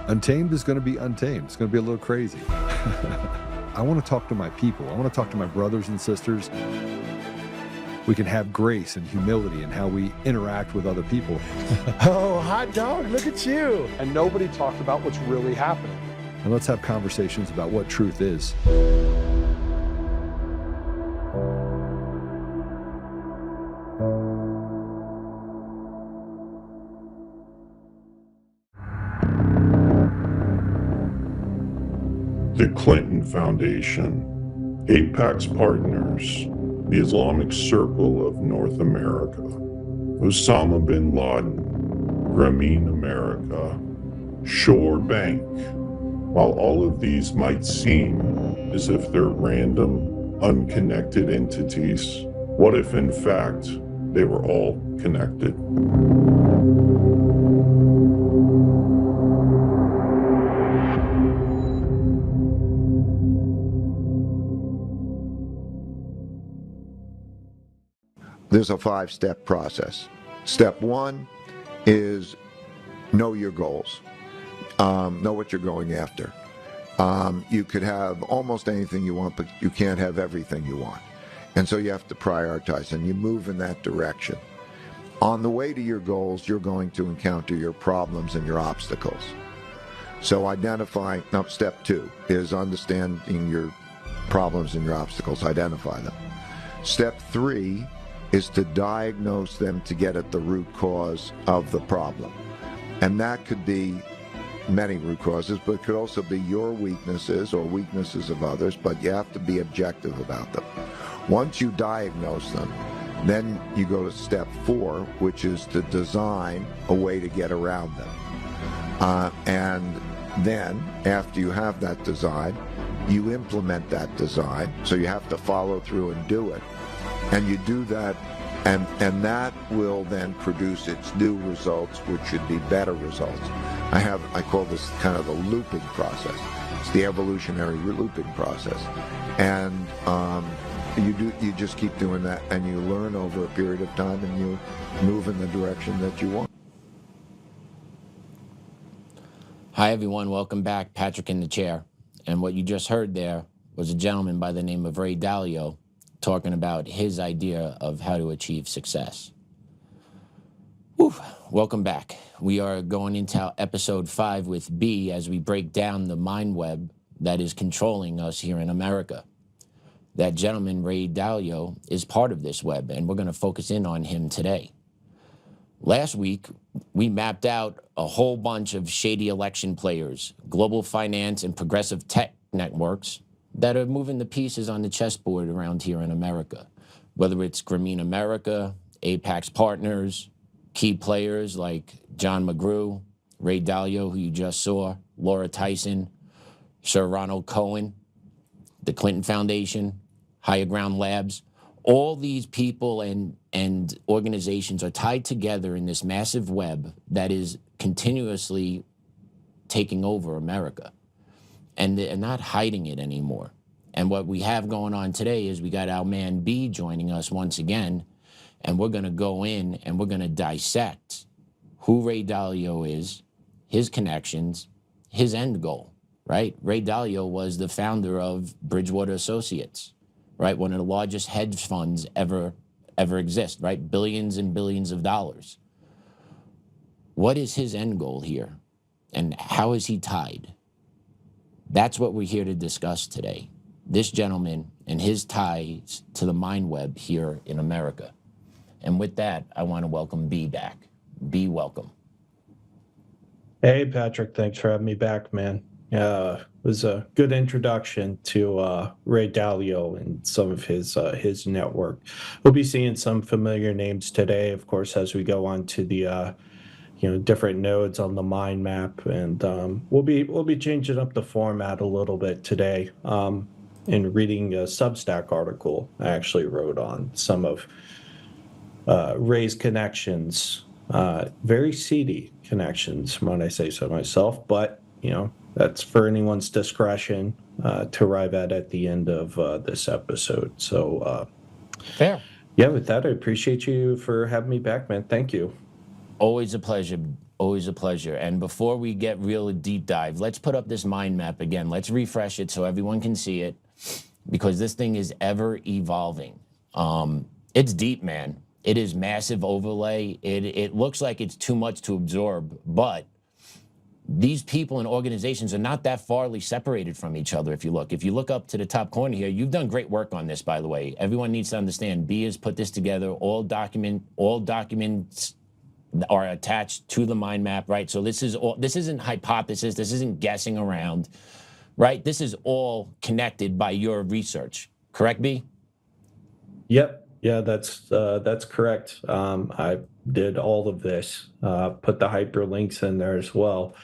Untamed is going to be untamed. It's going to be a little crazy. I want to talk to my people. I want to talk to my brothers and sisters. We can have grace and humility in how we interact with other people. Oh, hot dog, look at you. And nobody talked about what's really happening. And let's have conversations about what truth is. The Clinton Foundation, Apax Partners, the Islamic Circle of North America, Osama bin Laden, Grameen America, Shore Bank. While all of these might seem as if they're random, unconnected entities, what if in fact they were all connected? There's a 5-step process. Step 1 is know your goals. Know what you're going after. You could have almost anything you want, but you can't have everything you want. And so you have to prioritize, and you move in that direction. On the way to your goals, you're going to encounter your problems and your obstacles. So step 2 is understanding your problems and your obstacles, identify them. Step 3 is to diagnose them to get at the root cause of the problem. And that could be many root causes, but it could also be your weaknesses or weaknesses of others, but you have to be objective about them. Once you diagnose them, then you go to step 4, which is to design a way to get around them. And then, after you have that design, you implement that design, so you have to follow through and do it. And you do that, and that will then produce its new results, which should be better results. I call this kind of the looping process. It's the evolutionary looping process. And you just keep doing that, and you learn over a period of time, and you move in the direction that you want. Hi, everyone. Welcome back. Patrick in the chair. And what you just heard there was a gentleman by the name of Ray Dalio talking about his idea of how to achieve success. Whew. Welcome back. We are going into episode 5 with B as we break down the mind web that is controlling us here in America. That gentleman, Ray Dalio, is part of this web, and we're going to focus in on him today. Last week, we mapped out a whole bunch of shady election players, global finance and progressive tech networks that are moving the pieces on the chessboard around here in America. Whether it's Grameen America, Apax Partners, key players like John McGrew, Ray Dalio, who you just saw, Laura Tyson, Sir Ronald Cohen, the Clinton Foundation, Higher Ground Labs. All these people and organizations are tied together in this massive web that is continuously taking over America. And they're not hiding it anymore. And what we have going on today is we got our man B joining us once again, and we're going to go in and we're going to dissect who Ray Dalio is, his connections, his end goal, right? Ray Dalio was the founder of Bridgewater Associates, right? One of the largest hedge funds ever exist, right? Billions and billions of dollars. What is his end goal here? And how is he tied? That's what we're here to discuss today. This gentleman and his ties to the mind web here in America. And with that, I want to welcome B back. B, welcome. Hey, Patrick, thanks for having me back, man. It was a good introduction to Ray Dalio and some of his network. We'll be seeing some familiar names today, of course, as we go on to the different nodes on the mind map, and we'll be changing up the format a little bit today. In reading a Substack article I actually wrote on some of Ray's connections, very seedy connections, might I say so myself, but that's for anyone's discretion to arrive at the end of this episode. So fair. Yeah, with that, I appreciate you for having me back, man. Thank you. Always a pleasure, Always a pleasure. And before we get real deep dive, let's put up this mind map again. Let's refresh it so everyone can see it, because this thing is ever evolving. It's deep, man. It is massive overlay. It looks like it's too much to absorb, but these people and organizations are not that farly separated from each other. If you look up to the top corner here, you've done great work on this, by the way. Everyone needs to understand, B has put this together. All documents are attached to the mind map, right? So this isn't hypothesis. This isn't guessing around, right? This is all connected by your research. Correct, B? Yep. Yeah, that's correct. I did all of this, put the hyperlinks in there as well.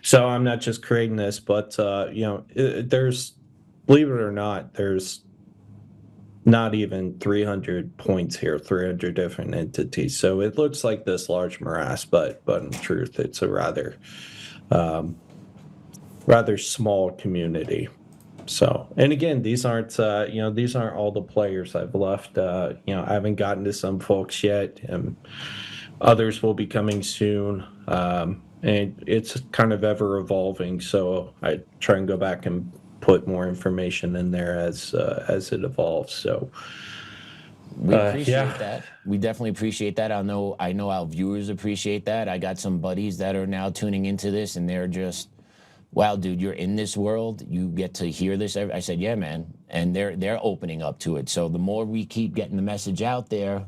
So I'm not just creating this, but there's, believe it or not, there's not even 300 points here, 300 different entities. So it looks like this large morass, but in truth, it's a rather small community. So, and again, these aren't all the players I've left. I haven't gotten to some folks yet, and others will be coming soon. And it's kind of ever evolving. So I try and go back and put more information in there as it evolves. So we appreciate that. We definitely appreciate that. I know our viewers appreciate that. I got some buddies that are now tuning into this, and they're just, wow, dude, you're in this world. You get to hear this. I said, yeah, man. And they're opening up to it. So the more we keep getting the message out there,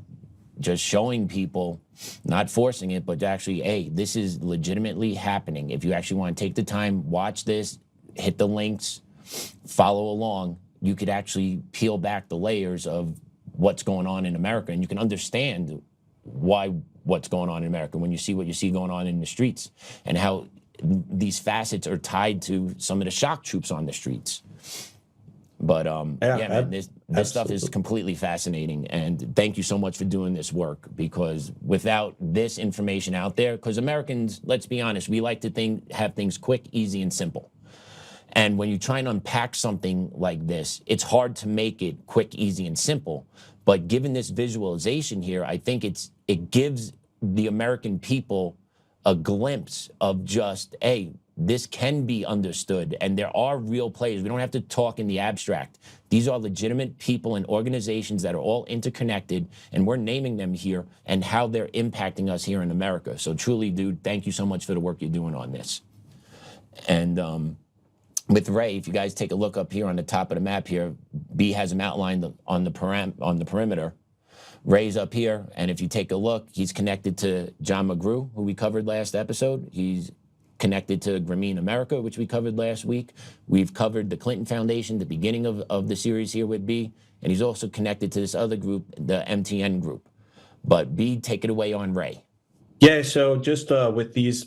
just showing people, not forcing it, but actually, hey, this is legitimately happening. If you actually want to take the time, watch this, hit the links, follow along, you could actually peel back the layers of what's going on in America, and you can understand what's going on in America when you see what you see going on in the streets and how these facets are tied to some of the shock troops on the streets. But man, this stuff is completely fascinating, and thank you so much for doing this work, because without this information out there, because Americans, let's be honest, we like to have things quick, easy, and simple. And when you try and unpack something like this, it's hard to make it quick, easy, and simple. But given this visualization here, I think it gives the American people a glimpse of just, hey, this can be understood, and there are real players. We don't have to talk in the abstract. These are legitimate people and organizations that are all interconnected, and we're naming them here and how they're impacting us here in America. So truly, dude, thank you so much for the work you're doing on this. And with Ray, if you guys take a look up here on the top of the map here, B has him outlined on the perimeter. Ray's up here, and if you take a look, he's connected to John McGrew, who we covered last episode. He's connected to Grameen America, which we covered last week. We've covered the Clinton Foundation, the beginning of the series here with B, and he's also connected to this other group, the MTN group. But B, take it away on Ray. Yeah, so just with these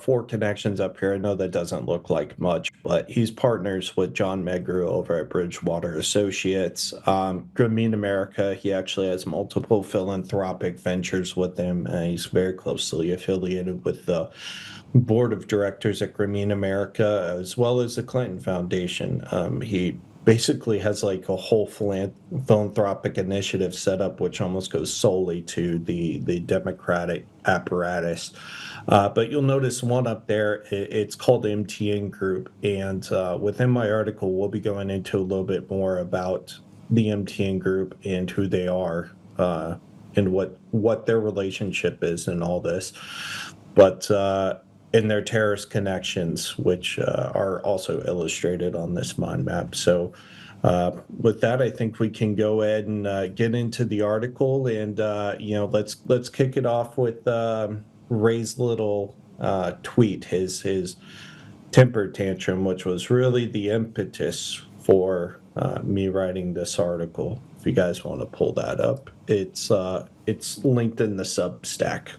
four connections up here, I know that doesn't look like much, but he's partners with John McGrew over at Bridgewater Associates. Grameen America, he actually has multiple philanthropic ventures with them. He's very closely affiliated with the board of directors at Grameen America, as well as the Clinton Foundation. He basically has like a whole philanthropic initiative set up, which almost goes solely to the Democratic apparatus. But you'll notice one up there, it's called MTN Group. And within my article, we'll be going into a little bit more about the MTN Group and who they are and what their relationship is and all this. But in their terrorist connections, which are also illustrated on this mind map. So with that, I think we can go ahead and get into the article, and let's kick it off with Ray's little tweet, his temper tantrum, which was really the impetus for me writing this article. If you guys want to pull that up, it's linked in the Substack.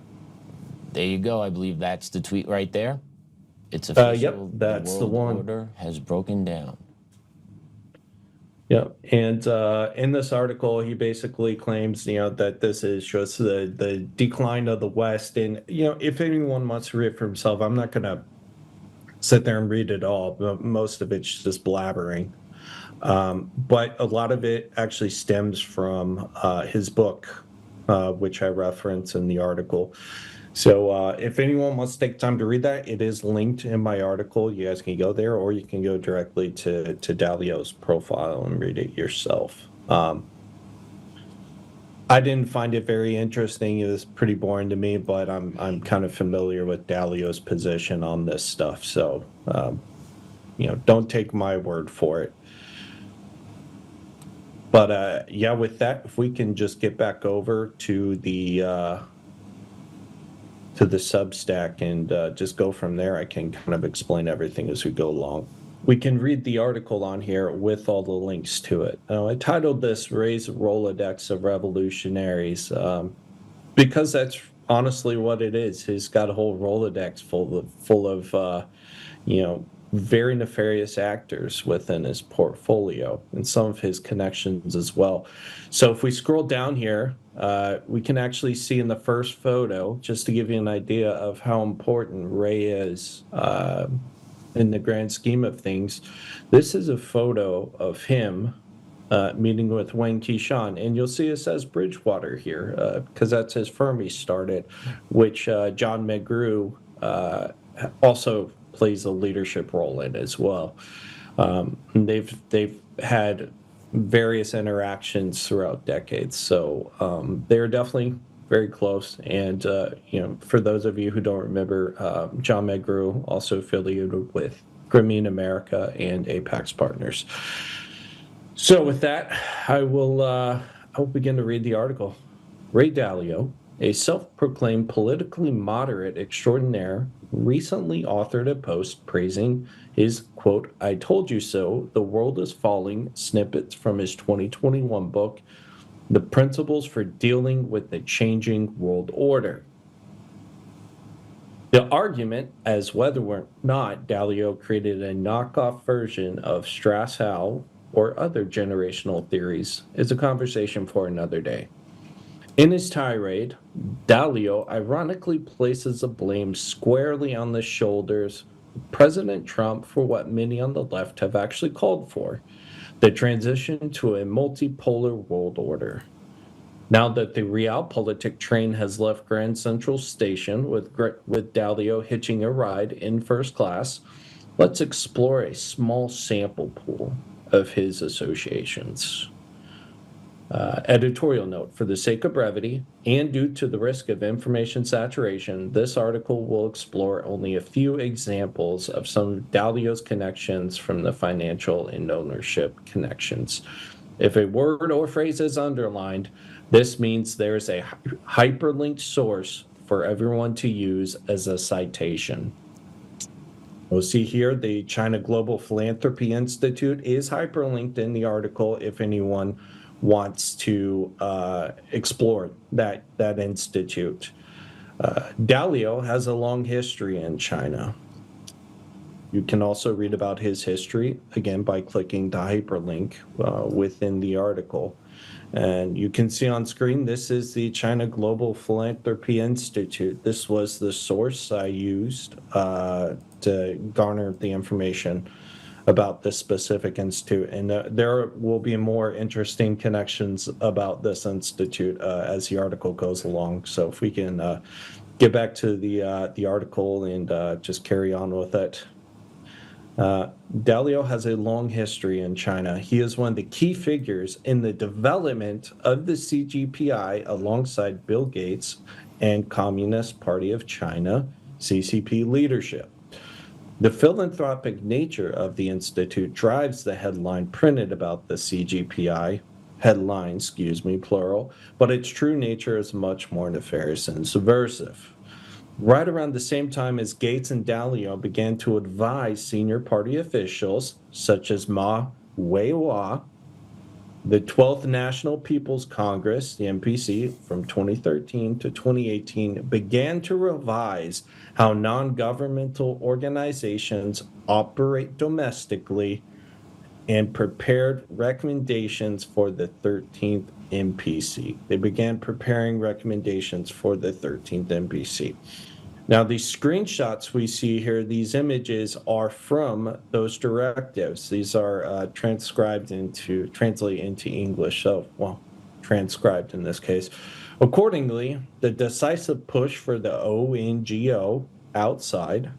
There you go. I believe that's the tweet right there. It's official. Yep, that's the one. Order has broken down. Yep, and in this article, he basically claims, that this is just the decline of the West. And if anyone wants to read it for himself, I'm not going to sit there and read it all. But most of it's just blabbering. But a lot of it actually stems from his book, which I reference in the article. So if anyone wants to take time to read that, it is linked in my article. You guys can go there, or you can go directly to Dalio's profile and read it yourself. I didn't find it very interesting. It was pretty boring to me, but I'm kind of familiar with Dalio's position on this stuff. So don't take my word for it. But yeah, with that, if we can just get back over to the Substack and just go from there, I can kind of explain everything as we go along. We can read the article on here with all the links to it. I titled this "Raise Rolodex of Revolutionaries" because that's honestly what it is. He's got a whole Rolodex full of very nefarious actors within his portfolio and some of his connections as well. So if we scroll down here, we can actually see in the first photo, just to give you an idea of how important Ray is in the grand scheme of things. This is a photo of him meeting with Wang Qishan, and you'll see it says Bridgewater here because that's his firm he started, which John McGrew also plays a leadership role in as well. They've had various interactions throughout decades, so they're definitely very close. And for those of you who don't remember, John McGrew also affiliated with Grameen America and Apax Partners. So with that, I'll begin to read the article. Ray Dalio, a self-proclaimed politically moderate extraordinaire, recently authored a post praising his, quote, "I told you so, the world is falling," snippets from his 2021 book, The Principles for Dealing with the Changing World Order. The argument as whether or not Dalio created a knockoff version of Strauss-Howe or other generational theories is a conversation for another day. In his tirade, Dalio ironically places the blame squarely on the shoulders of President Trump for what many on the left have actually called for, the transition to a multipolar world order. Now that the realpolitik train has left Grand Central Station with Dalio hitching a ride in first class, let's explore a small sample pool of his associations. Editorial note: for the sake of brevity and due to the risk of information saturation, this article will explore only a few examples of some of Dalio's connections from the financial and ownership connections. If a word or phrase is underlined, this means there's a hyperlinked source for everyone to use as a citation. We'll see here the China Global Philanthropy Institute is hyperlinked in the article if anyone wants to explore that institute. Dalio has a long history in China. You can also read about his history, again, by clicking the hyperlink within the article. And you can see on screen, this is the China Global Philanthropy Institute. This was the source I used to garner the information about this specific institute. And there will be more interesting connections about this institute as the article goes along. So if we can get back to the article and just carry on with it. Dalio has a long history in China. He is one of the key figures in the development of the CGPI alongside Bill Gates and Communist Party of China, CCP leadership. The philanthropic nature of the institute drives the headline printed about the CGPI, plural, but its true nature is much more nefarious and subversive. Right around the same time as Gates and Dalio began to advise senior party officials, such as Ma Weiwei, the 12th National People's Congress, the NPC, from 2013 to 2018, began to revise how non-governmental organizations operate domestically and prepared recommendations for the 13th NPC. They began preparing recommendations for the 13th NPC. Now, these screenshots we see here, these images are from those directives. These are translated into English, transcribed in this case, Accordingly, the decisive push for the ONGO outside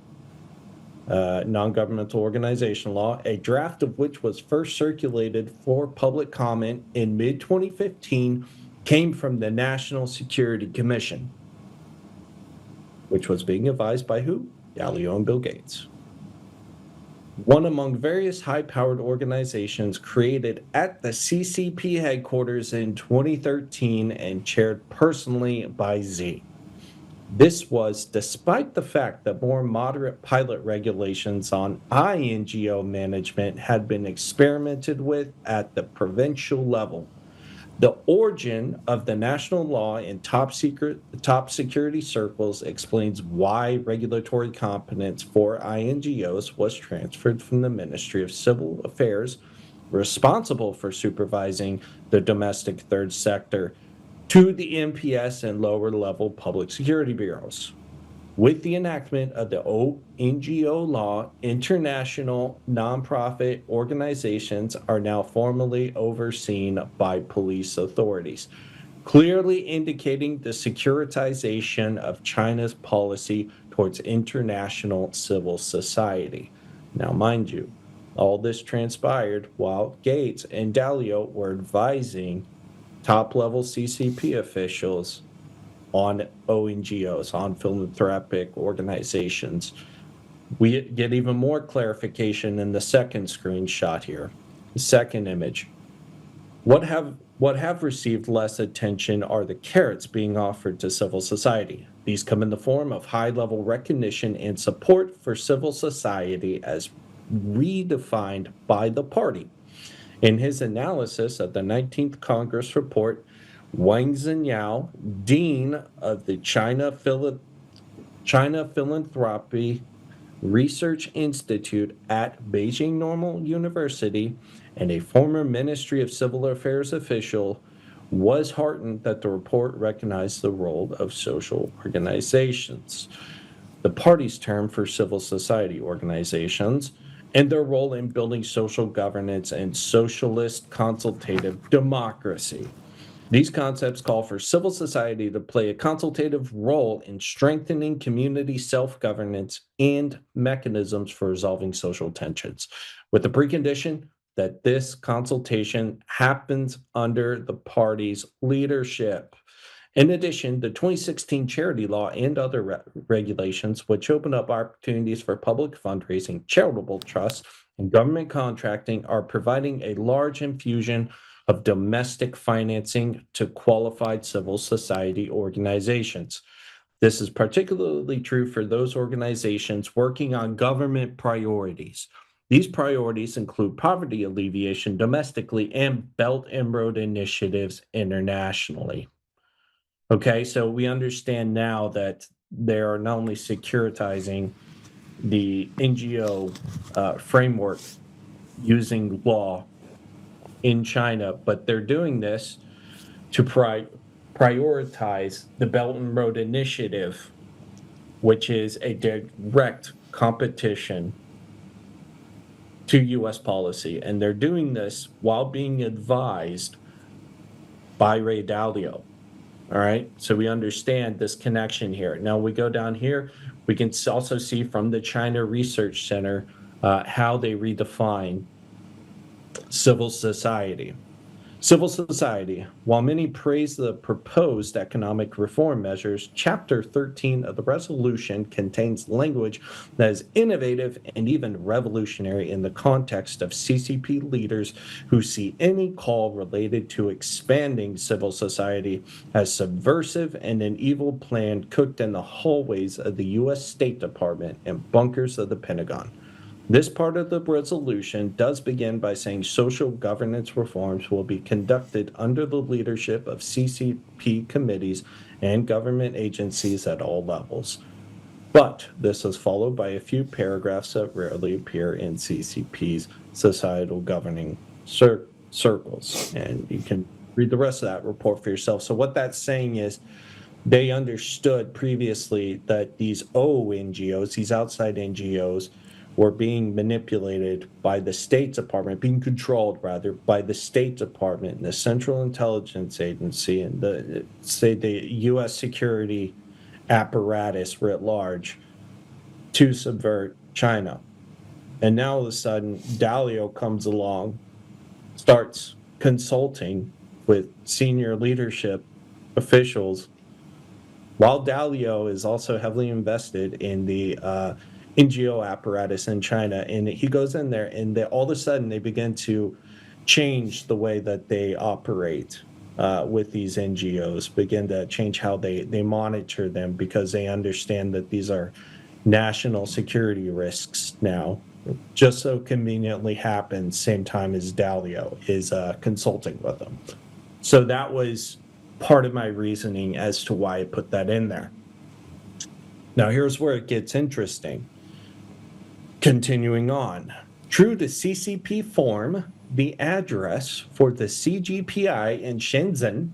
non-governmental organization law, a draft of which was first circulated for public comment in mid-2015, came from the National Security Commission, which was being advised by who? Dalio and Bill Gates. One among various high-powered organizations created at the CCP headquarters in 2013 and chaired personally by Z. This was despite the fact that more moderate pilot regulations on INGO management had been experimented with at the provincial level. The origin of the national law in top security circles explains why regulatory competence for INGOs was transferred from the Ministry of Civil Affairs, responsible for supervising the domestic third sector, to the NPS and lower level public security bureaus. With the enactment of the ONGO law, international nonprofit organizations are now formally overseen by police authorities, clearly indicating the securitization of China's policy towards international civil society. Now, mind you, all this transpired while Gates and Dalio were advising top-level CCP officials on ONGOs, on philanthropic organizations. We get even more clarification in the second screenshot here. The second image. What have received less attention are the carrots being offered to civil society. These come in the form of high-level recognition and support for civil society as redefined by the party. In his analysis of the 19th Congress report, Wang Zinyao, Dean of the China Philanthropy Research Institute at Beijing Normal University and a former Ministry of Civil Affairs official, was heartened that the report recognized the role of social organizations, the party's term for civil society organizations, and their role in building social governance and socialist consultative democracy. These concepts call for civil society to play a consultative role in strengthening community self-governance and mechanisms for resolving social tensions, with the precondition that this consultation happens under the party's leadership. In addition, the 2016 charity law and other regulations, which open up opportunities for public fundraising, charitable trusts, and government contracting, are providing a large infusion of domestic financing to qualified civil society organizations. This is particularly true for those organizations working on government priorities. These priorities include poverty alleviation domestically and Belt and Road initiatives internationally. Okay, so we understand now that they are not only securitizing the NGO framework using law in China, but they're doing this to prioritize the Belt and Road Initiative, which is a direct competition to U.S. policy. And they're doing this while being advised by Ray Dalio. All right, so we understand this connection here. Now we go down here, we can also see from the China Research Center how they redefine civil society. Civil society. While many praise the proposed economic reform measures, Chapter 13 of the resolution contains language that is innovative and even revolutionary in the context of CCP leaders who see any call related to expanding civil society as subversive and an evil plan cooked in the hallways of the U.S. State Department and bunkers of the Pentagon. This part of the resolution does begin by saying social governance reforms will be conducted under the leadership of CCP committees and government agencies at all levels. But this is followed by a few paragraphs that rarely appear in CCP's societal governing circles. And you can read the rest of that report for yourself. So what that's saying is they understood previously that these ONGOs, these outside NGOs, were being manipulated by the State Department, being controlled rather by the State Department and the Central Intelligence Agency and the U.S. security apparatus writ large to subvert China. And now all of a sudden, Dalio comes along, starts consulting with senior leadership officials, while Dalio is also heavily invested in the NGO apparatus in China. And he goes in there, and all of a sudden they begin to change the way that they operate with these NGOs, begin to change how they monitor them, because they understand that these are national security risks now. Just so conveniently happens same time as Dalio is consulting with them. So that was part of my reasoning as to why I put that in there. Now here's where it gets interesting. Continuing on. True to CCP form, the address for the CGPI in Shenzhen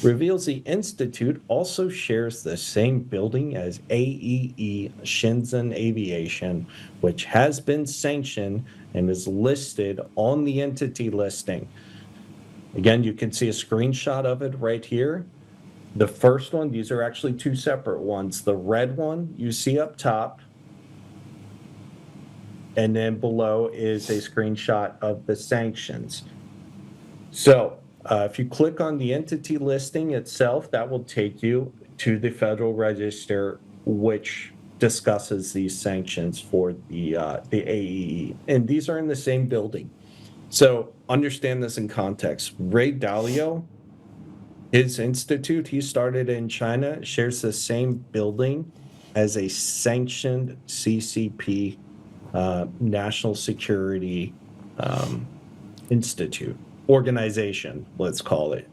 reveals the institute also shares the same building as AEE Shenzhen Aviation, which has been sanctioned and is listed on the entity listing. Again, you can see a screenshot of it right here. The first one, these are actually two separate ones. The red one you see up top, and then below is a screenshot of the sanctions. So if you click on the entity listing itself, that will take you to the Federal Register, which discusses these sanctions for the AEE. And these are in the same building. So understand this in context. Ray Dalio, his institute he started in China, shares the same building as a sanctioned CCP national security institute, organization, let's call it.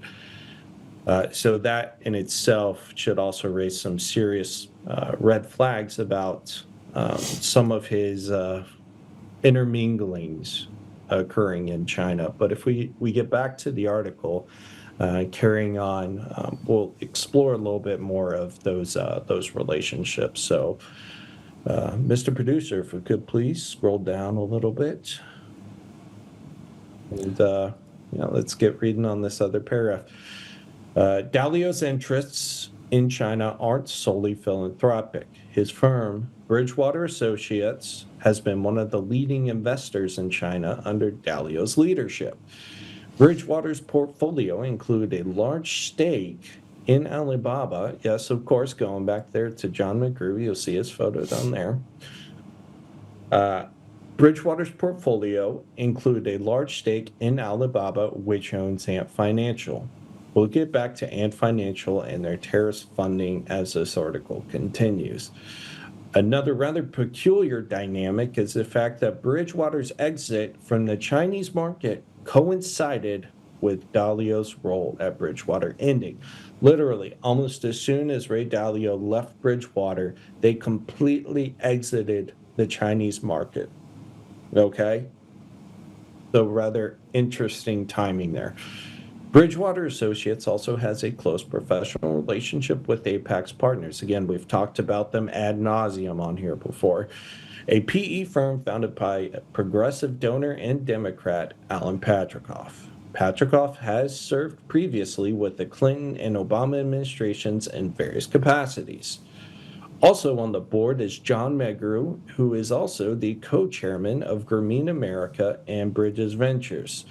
So that in itself should also raise some serious red flags about some of his interminglings occurring in China. But if we get back to the article, carrying on, we'll explore a little bit more of those relationships. So, Mr. Producer, if we could please scroll down a little bit, and let's get reading on this other paragraph. Dalio's interests in China aren't solely philanthropic. His firm, Bridgewater Associates, has been one of the leading investors in China under Dalio's leadership. Bridgewater's portfolio included a large stake in Alibaba. Yes, of course, going back there to John McGrew, you'll see his photo down there. Bridgewater's portfolio included a large stake in Alibaba, which owns Ant Financial. We'll get back to Ant Financial and their terrorist funding as this article continues. Another rather peculiar dynamic is the fact that Bridgewater's exit from the Chinese market coincided with Dalio's role at Bridgewater ending. Literally, almost as soon as Ray Dalio left Bridgewater, they completely exited the Chinese market. Okay? So rather interesting timing there. Bridgewater Associates also has a close professional relationship with Apax Partners. Again, we've talked about them ad nauseum on here before. A PE firm founded by progressive donor and Democrat Alan Patrikoff. Patrikoff has served previously with the Clinton and Obama administrations in various capacities. Also on the board is John McGrew, who is also the co-chairman of Grameen America and Bridges Ventures.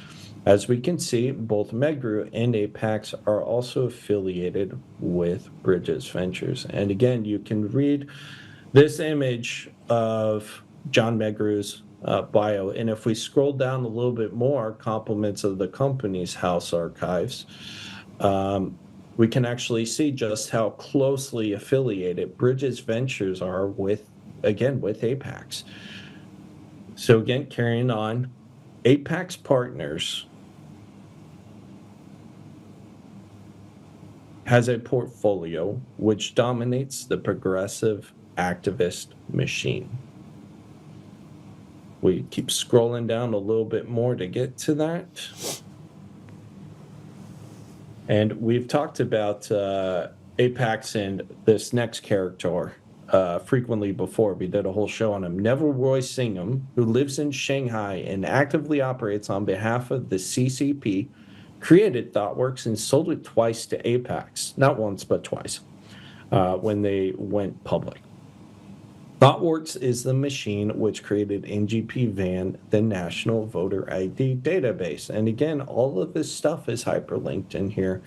As we can see, both McGrew and Apax are also affiliated with Bridges Ventures. And again, you can read this image of John McGrew's bio. And if we scroll down a little bit more, compliments of the company's house archives, we can actually see just how closely affiliated Bridges Ventures are with Apax. So again, carrying on, Apax Partners has a portfolio which dominates the progressive activist machine. We keep scrolling down a little bit more to get to that. And we've talked about Apax and this next character, frequently before. We did a whole show on him. Neville Roy Singham, who lives in Shanghai and actively operates on behalf of the CCP, created ThoughtWorks and sold it twice to Apax, not once, but twice, when they went public. ThoughtWorks is the machine which created NGP-VAN, the National Voter ID Database. And again, all of this stuff is hyperlinked in here.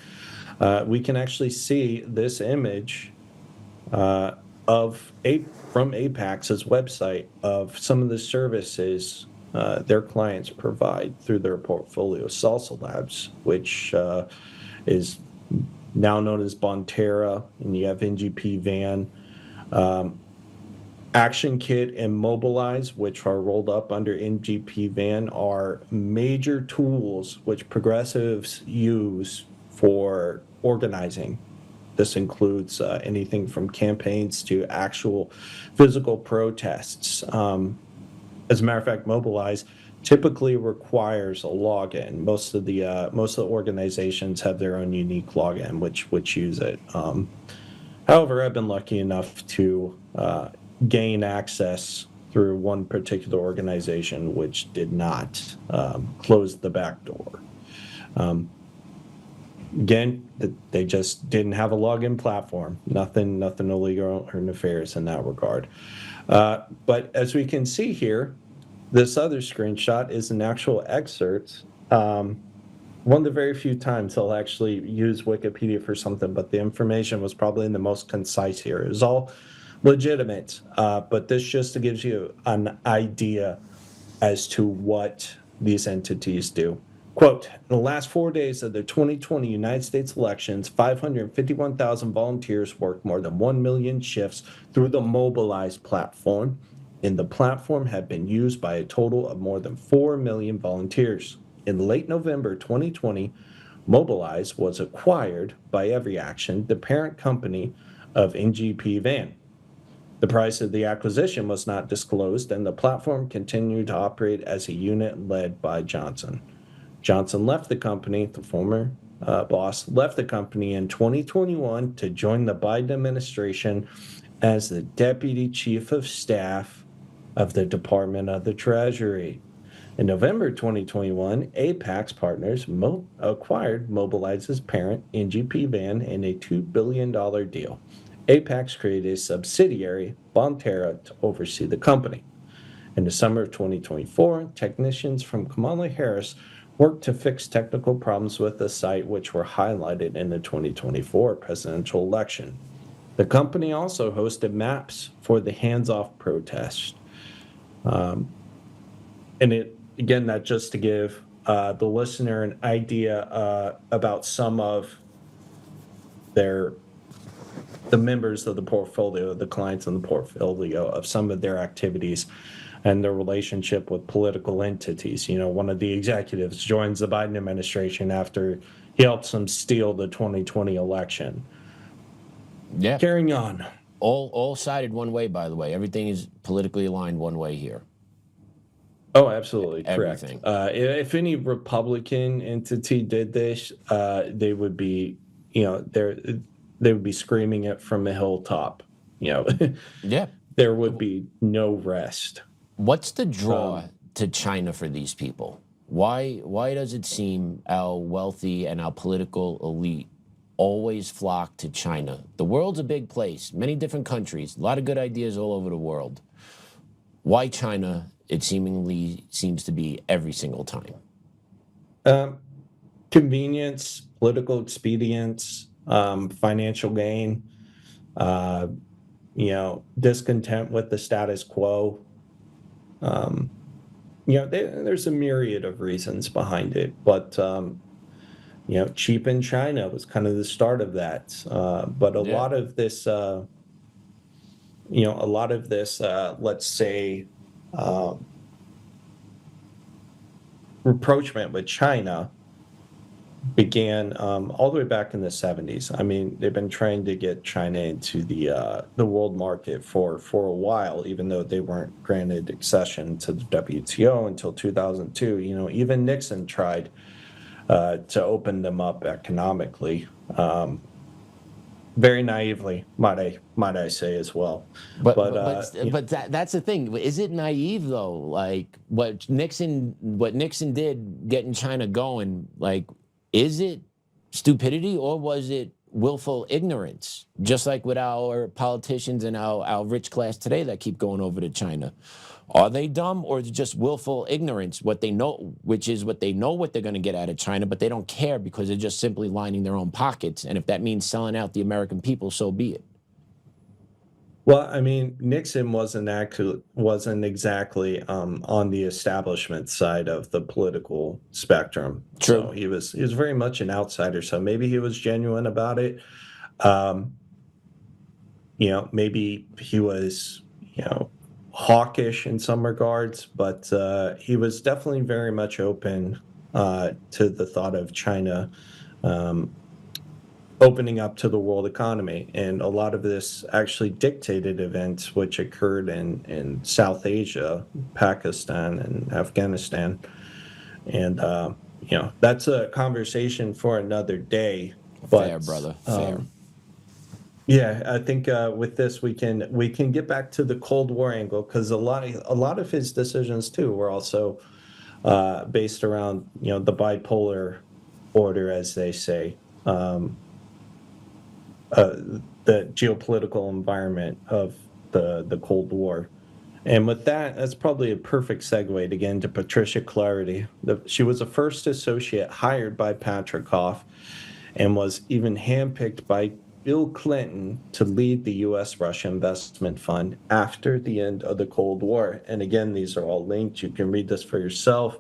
We can actually see this image from Apax's website of some of the services their clients provide through their portfolio. Salsa Labs, which is now known as Bonterra, and you have NGP-VAN. Action Kit and Mobilize, which are rolled up under NGP-VAN, are major tools which progressives use for organizing. This includes anything from campaigns to actual physical protests. As a matter of fact, Mobilize typically requires a login. Most of the organizations have their own unique login, which use it. However, I've been lucky enough to gain access through one particular organization which did not close the back door. Again, they just didn't have a login platform. Nothing illegal or nefarious in that regard. But as we can see here, this other screenshot is an actual excerpt. One of the very few times they'll actually use Wikipedia for something, but the information was probably the most concise here. It was all legitimate, but this just gives you an idea as to what these entities do. Quote, in the last 4 days of the 2020 United States elections, 551,000 volunteers worked more than 1 million shifts through the Mobilize platform, and the platform had been used by a total of more than 4 million volunteers. In late November 2020, Mobilize was acquired by EveryAction, the parent company of NGP-VAN. The price of the acquisition was not disclosed, and the platform continued to operate as a unit led by Johnson. Johnson left the company, the former boss, left the company in 2021 to join the Biden administration as the Deputy Chief of Staff of the Department of the Treasury. In November 2021, Apax Partners acquired Mobilize's parent, NGP-VAN, in a $2 billion deal. Apax created a subsidiary, Bonterra, to oversee the company. In the summer of 2024, technicians from Kamala Harris worked to fix technical problems with the site, which were highlighted in the 2024 presidential election. The company also hosted maps for the hands-off protest. And that just to give the listener an idea about some of the members of the portfolio, the clients in the portfolio, of some of their activities and their relationship with political entities. You know, one of the executives joins the Biden administration after he helps them steal the 2020 election. Yeah. Carrying on. All sided one way, by the way. Everything is politically aligned one way here. Oh, absolutely. Everything. Correct. If any Republican entity did this, they would be, they would be screaming it from a hilltop. Yeah. There would be no rest. What's the draw to China for these people? Why does it seem our wealthy and our political elite always flock to China? The world's a big place, many different countries, a lot of good ideas all over the world. Why China? It seemingly seems to be every single time. Convenience, political expedience, financial gain, discontent with the status quo. There's a myriad of reasons behind it, but cheap in China was kind of the start of that. But a lot of this, let's say, rapprochement with China began all the way back in the 70s. I mean, they've been trying to get China into the world market for a while, even though they weren't granted accession to the WTO until 2002. Even Nixon tried to open them up economically. very naively, might I say as well. But You know, that's the thing. Is it naive though? Like what Nixon did, getting China going. Like, is it stupidity or was it willful ignorance? Just like with our politicians and our rich class today that keep going over to China. Are they dumb or is it just willful ignorance? What they know, which is what they know what they're going to get out of China, but they don't care because they're just simply lining their own pockets. And if that means selling out the American people, so be it. well, I mean, Nixon wasn't exactly on the establishment side of the political spectrum. True. So he was very much an outsider. So maybe he was genuine about it. Um, you know, maybe he was, you know, hawkish in some regards, but he was definitely very much open to the thought of China um, opening up to the world economy. And a lot of this actually dictated events which occurred in South Asia, Pakistan, and Afghanistan. And, you know, that's a conversation for another day. But, Fair, brother. Fair. yeah, I think with this we can get back to the Cold War angle because a lot of his decisions too were also based around, you know, the bipolar order, as they say, the geopolitical environment of the Cold War. And with that, that's probably a perfect segue to get into Patricia Clarity. She was the first associate hired by Patrikoff and was even handpicked by Bill Clinton to lead the U.S. Russia Investment Fund after the end of the Cold War. And again, these are all linked. You can read this for yourself.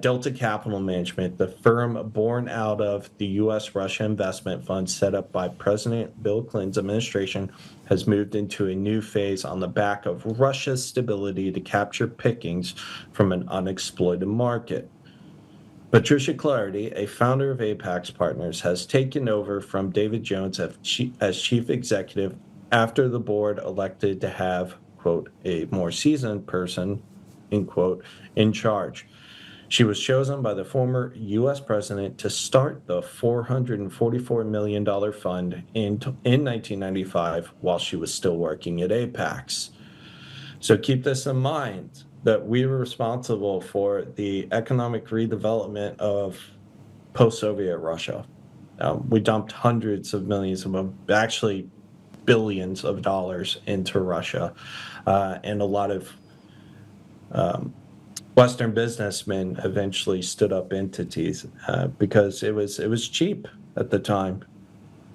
Delta Capital Management, the firm born out of the U.S. Russia Investment Fund set up by President Bill Clinton's administration, has moved into a new phase on the back of Russia's stability to capture pickings from an unexploited market. Patricia Clarity, a founder of Apax Partners, has taken over from David Jones as chief executive after the board elected to have, quote, a more seasoned person, end quote, in charge. She was chosen by the former U.S. president to start the $444 million fund in 1995 while she was still working at Apax. So keep this in mind, that we were responsible for the economic redevelopment of post-Soviet Russia. We dumped hundreds of millions of, actually billions of dollars into Russia, and a lot of Western businessmen eventually stood up entities because it was cheap at the time.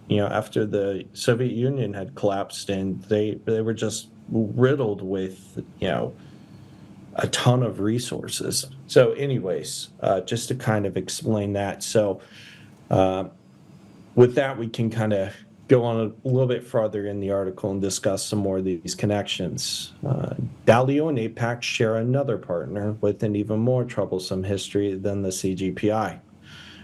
You know, after the Soviet Union had collapsed and they were just riddled with, you know, a ton of resources. So anyways, just to kind of explain that. So with that, we can kind of go on a little bit farther in the article and discuss some more of these connections. Dalio and Apax share another partner with an even more troublesome history than the CGPI.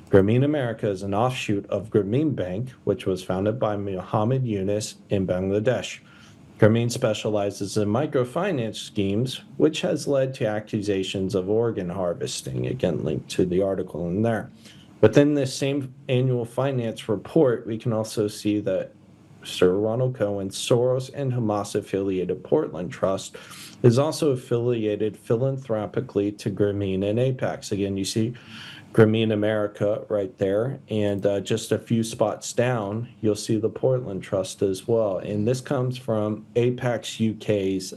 Grameen America is an offshoot of Grameen Bank, which was founded by Muhammad Yunus in Bangladesh. Grameen specializes in microfinance schemes, which has led to accusations of organ harvesting, again linked to the article in there. Within this same annual finance report, we can also see that Sir Ronald Cohen's Soros and Hamas-affiliated Portland Trust is also affiliated philanthropically to Grameen and Apax. Again, you see Grameen America right there, and just a few spots down, you'll see the Portland Trust as well. And this comes from Apax UK's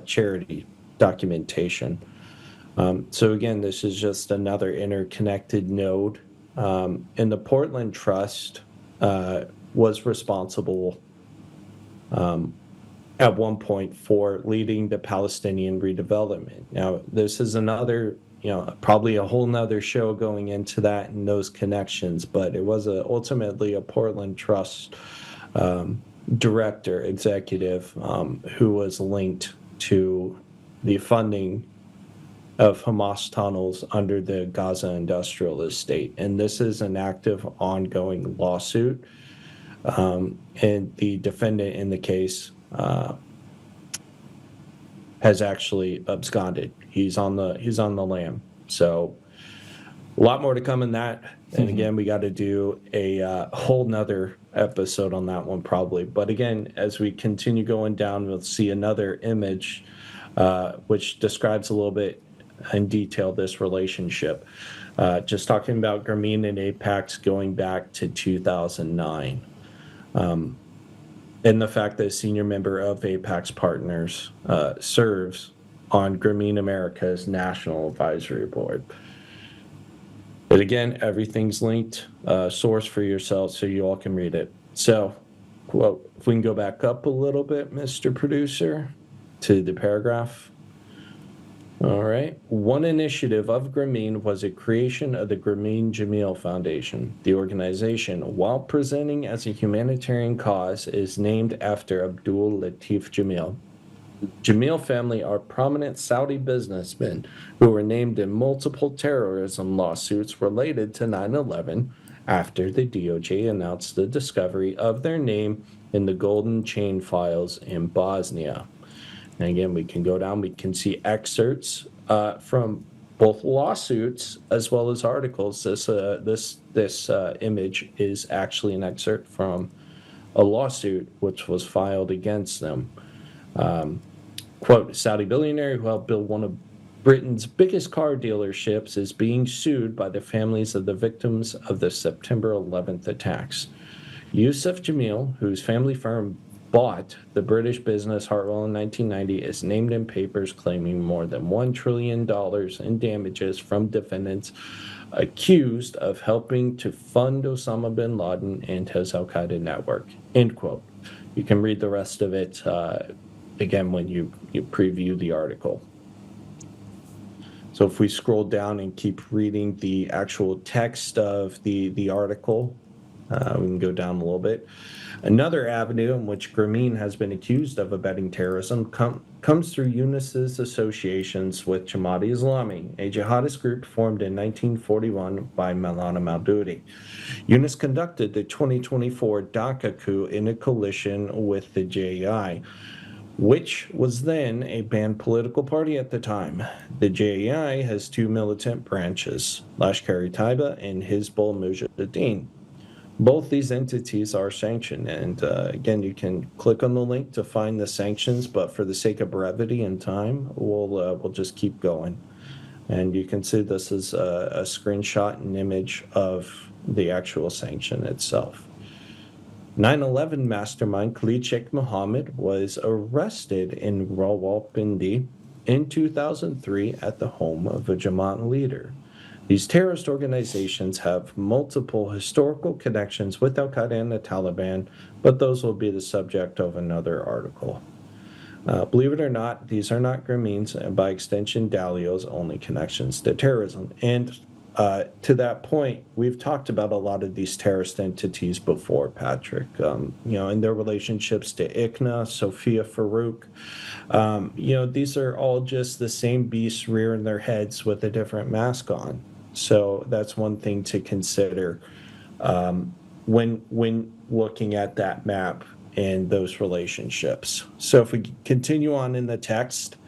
charity documentation. So again, this is just another interconnected node. And the Portland Trust was responsible at one point for leading the Palestinian redevelopment. Now, this is another, you know, probably a whole nother show going into that and those connections, but it was ultimately a Portland Trust director, executive, who was linked to the funding of Hamas tunnels under the Gaza industrial estate. And this is an active, ongoing lawsuit. And the defendant in the case has actually absconded. He's on the lam. So A lot more to come in that. And again, we got to do a whole nother episode on that one probably. But again, as we continue going down, we'll see another image which describes a little bit in detail this relationship. Just talking about Grameen and Apax going back to 2009. And the fact that a senior member of Apax Partners serves on Grameen America's National Advisory Board. But again, everything's linked, source for yourself so you all can read it. So, well, if we can go back up a little bit, Mr. Producer, to the paragraph. All right. One initiative of Grameen was a creation of the Grameen Jamil Foundation. The organization, while presenting as a humanitarian cause, is named after Abdul Latif Jamil. Jamil family are prominent Saudi businessmen who were named in multiple terrorism lawsuits related to 9/11 after the DOJ announced the discovery of their name in the Golden Chain files in Bosnia. And again, we can go down, we can see excerpts from both lawsuits as well as articles. This image is actually an excerpt from a lawsuit which was filed against them. Quote, Saudi billionaire who helped build one of Britain's biggest car dealerships is being sued by the families of the victims of the September 11th attacks. Yusuf Jamil, whose family firm bought the British business Hartwell in 1990, is named in papers claiming more than $1 trillion in damages from defendants accused of helping to fund Osama bin Laden and his al-Qaeda network, end quote. You can read the rest of it again when you preview the article. So if we scroll down and keep reading the actual text of the article, we can go down a little bit. Another avenue in which Grameen has been accused of abetting terrorism comes through Yunus's associations with Jamaat-e-Islami, a jihadist group formed in 1941 by Maulana Maududi. Yunus conducted the 2024 Dhaka coup in a coalition with the JEI, which was then a banned political party at the time. The JEI has two militant branches, Lashkar-e-Taiba and Hizbul Mujahideen. Both these entities are sanctioned, and again, you can click on the link to find the sanctions, but for the sake of brevity and time, we'll just keep going. And you can see this is a screenshot and image of the actual sanction itself. 9/11 mastermind Khalid Sheikh Mohammed was arrested in Rawalpindi in 2003 at the home of a Jamaat leader. These terrorist organizations have multiple historical connections with al-Qaeda and the Taliban, but those will be the subject of another article. Believe it or not, these are not Grameen's and by extension Dalio's only connections to terrorism. And to that point, we've talked about a lot of these terrorist entities before, Patrick, and their relationships to ICNA, Sophia Farouk. These are all just the same beasts rearing their heads with a different mask on. So that's one thing to consider when looking at that map and those relationships. So if we continue on in the text,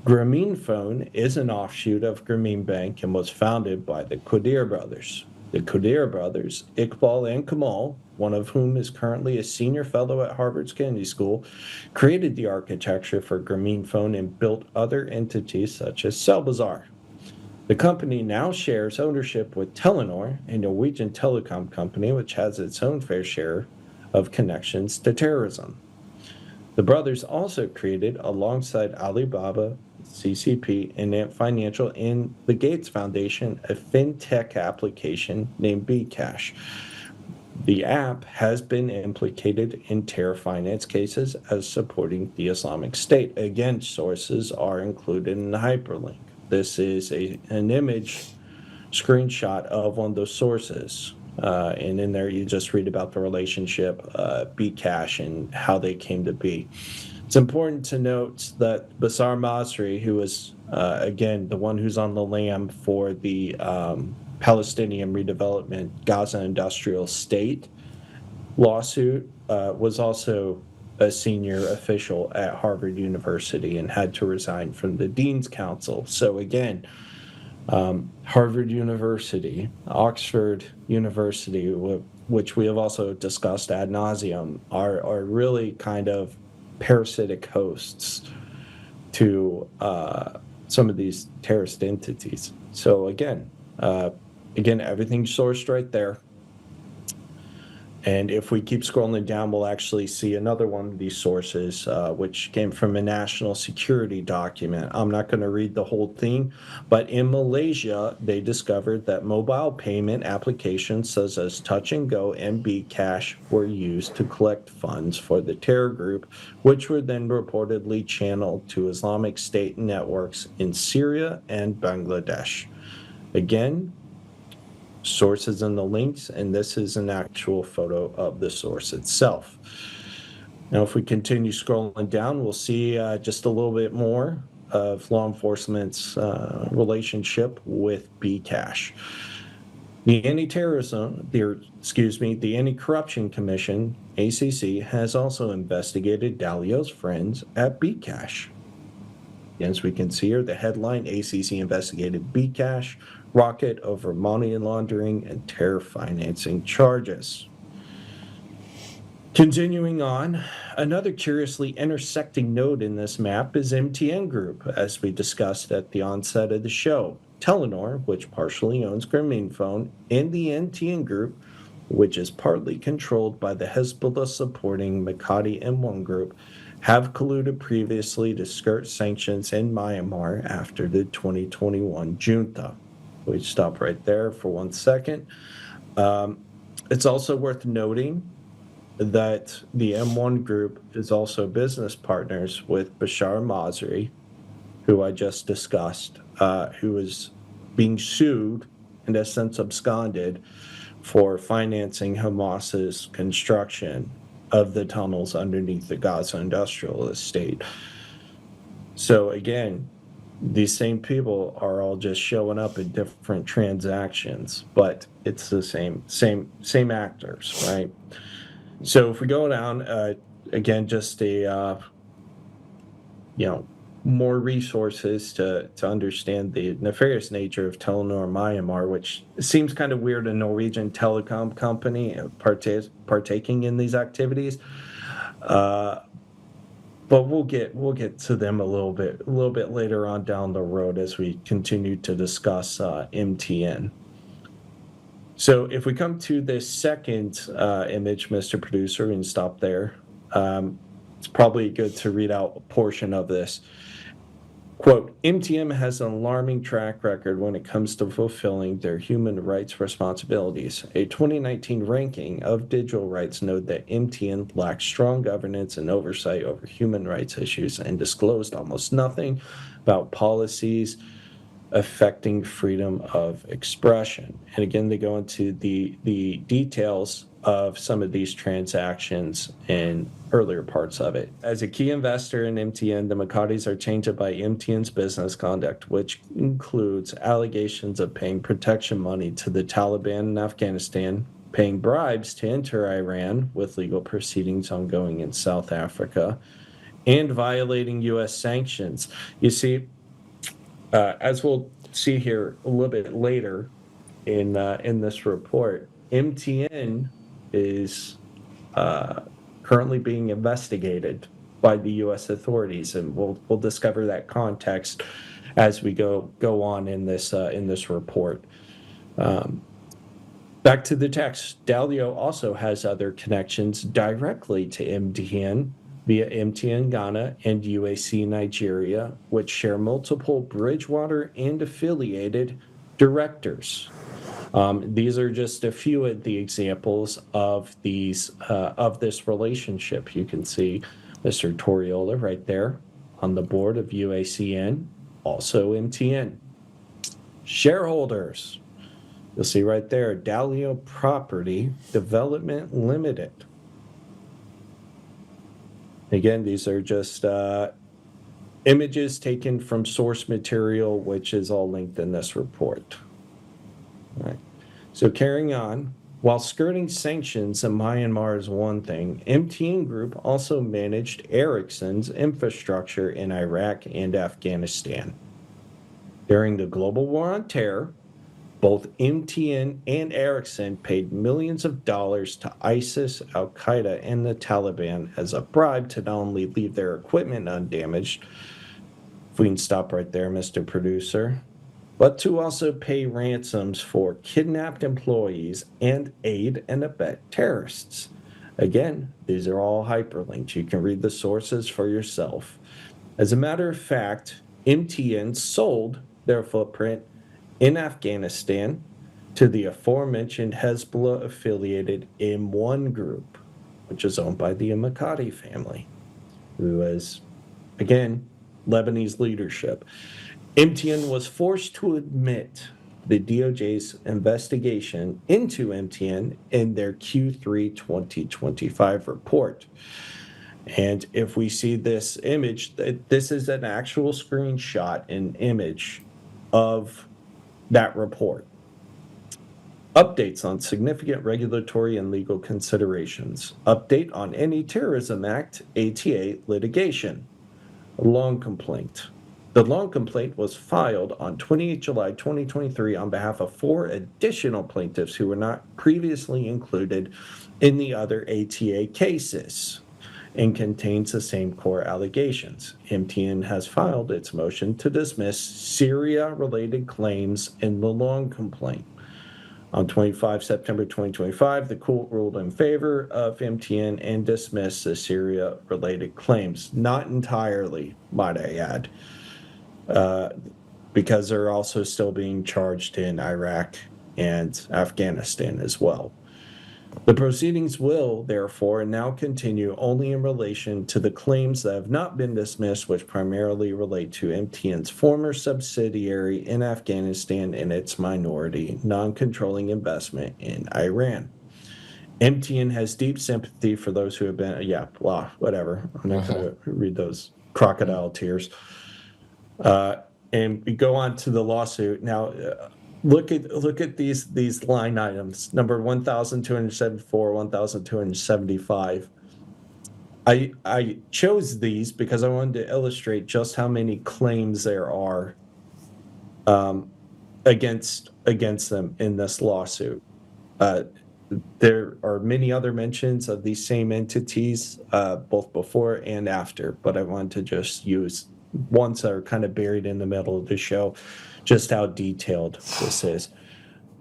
Grameen Phone is an offshoot of Grameen Bank and was founded by the Qadir brothers. The Qadir brothers, Iqbal and Kamal, one of whom is currently a senior fellow at Harvard's Kennedy School, created the architecture for Grameen Phone and built other entities such as Cellbazaar. The company now shares ownership with Telenor, a Norwegian telecom company which has its own fair share of connections to terrorism. The brothers also created, alongside Alibaba, CCP, and Ant Financial, and the Gates Foundation, a fintech application named Bcash. The app has been implicated in terror finance cases as supporting the Islamic State. Again, sources are included in the hyperlink. This is an image screenshot of one of those sources. And in there, you just read about the relationship, Bcash, and how they came to be. It's important to note that Bassar Masri, who was, again, the one who's on the lam for the Palestinian redevelopment Gaza Industrial State lawsuit, was also a senior official at Harvard University and had to resign from the Dean's Council. So again, Harvard University, Oxford University, which we have also discussed ad nauseum, are really kind of parasitic hosts to some of these terrorist entities. So again, everything's sourced right there. And if we keep scrolling down, we'll actually see another one of these sources, which came from a national security document. I'm not going to read the whole thing, but in Malaysia, they discovered that mobile payment applications such as Touch and Go and Bcash were used to collect funds for the terror group, which were then reportedly channeled to Islamic State networks in Syria and Bangladesh. Again, sources in the links, and this is an actual photo of the source itself. Now, if we continue scrolling down, we'll see just a little bit more of law enforcement's relationship with Bcash. The the Anti-Corruption Commission, ACC, has also investigated Dalio's friends at Bcash. As we can see here, the headline, ACC investigated Bcash Rocket over money laundering and terror financing charges. Continuing on, another curiously intersecting node in this map is MTN Group, as we discussed at the onset of the show. Telenor, which partially owns Grameen Phone, and the MTN Group, which is partly controlled by the Hezbollah-supporting Makati M1 Group, have colluded previously to skirt sanctions in Myanmar after the 2021 junta. We stop right there for 1 second. It's also worth noting that the M1 Group is also business partners with Bashar Masri, who I just discussed, who is being sued and has since absconded for financing Hamas's construction of the tunnels underneath the Gaza industrial estate. So again, these same people are all just showing up in different transactions, but it's the same actors, right? So if we go down, again, just a more resources to understand the nefarious nature of Telenor Myanmar, which seems kind of weird, a Norwegian telecom company partaking in these activities. But we'll get to them a little bit later on down the road as we continue to discuss MTN. So if we come to this second image, Mr. Producer, and stop there, it's probably good to read out a portion of this. Quote, MTN has an alarming track record when it comes to fulfilling their human rights responsibilities. A 2019 ranking of digital rights noted that MTN lacked strong governance and oversight over human rights issues and disclosed almost nothing about policies affecting freedom of expression. And again, they go into the details of some of these transactions in earlier parts of it. As a key investor in MTN, the Makatis are tainted by MTN's business conduct, which includes allegations of paying protection money to the Taliban in Afghanistan, paying bribes to enter Iran with legal proceedings ongoing in South Africa, and violating U.S. sanctions. You see, as we'll see here a little bit later in this report, MTN is currently being investigated by the U.S. authorities, and we'll discover that context as we go on in this report. Back to the text, Dalio also has other connections directly to MTN via MTN Ghana and UAC Nigeria, which share multiple Bridgewater and affiliated directors. These are just a few of the examples of these of this relationship. You can see Mr. Toriola right there on the board of UACN, also MTN. Shareholders, you'll see right there, Dalio Property Development Limited. Again, these are just images taken from source material, which is all linked in this report. All right. So carrying on, while skirting sanctions in Myanmar is one thing, MTN Group also managed Ericsson's infrastructure in Iraq and Afghanistan. During the global war on terror, both MTN and Ericsson paid millions of dollars to ISIS, al-Qaeda, and the Taliban as a bribe to not only leave their equipment undamaged, if we can stop right there, Mr. Producer, but to also pay ransoms for kidnapped employees and aid and abet terrorists. Again, these are all hyperlinked. You can read the sources for yourself. As a matter of fact, MTN sold their footprint in Afghanistan to the aforementioned Hezbollah-affiliated M1 group, which is owned by the Makati family, who is, again, Lebanese leadership. MTN was forced to admit the DOJ's investigation into MTN in their Q3 2025 report. And if we see this image, this is an actual screenshot, an image of that report. Updates on significant regulatory and legal considerations. Update on Anti-Terrorism Act, ATA litigation. Long complaint. The long complaint was filed on 28 July 2023 on behalf of 4 additional plaintiffs who were not previously included in the other ATA cases and contains the same core allegations. MTN has filed its motion to dismiss Syria-related claims in the long complaint. On 25 September 2025, the court ruled in favor of MTN and dismissed the Syria-related claims. Not entirely, might I add, because they're also still being charged in Iraq and Afghanistan as well. The proceedings will, therefore, now continue only in relation to the claims that have not been dismissed, which primarily relate to MTN's former subsidiary in Afghanistan and its minority, non-controlling investment in Iran. MTN has deep sympathy for those who have been, whatever. I'm not going to read those crocodile tears. And we go on to the lawsuit. Now, look at these line items. Number 1,274, 1,275. I chose these because I wanted to illustrate just how many claims there are against them in this lawsuit. There are many other mentions of these same entities, both before and after, but I wanted to just use ones that are kind of buried in the middle of the show, just how detailed this is.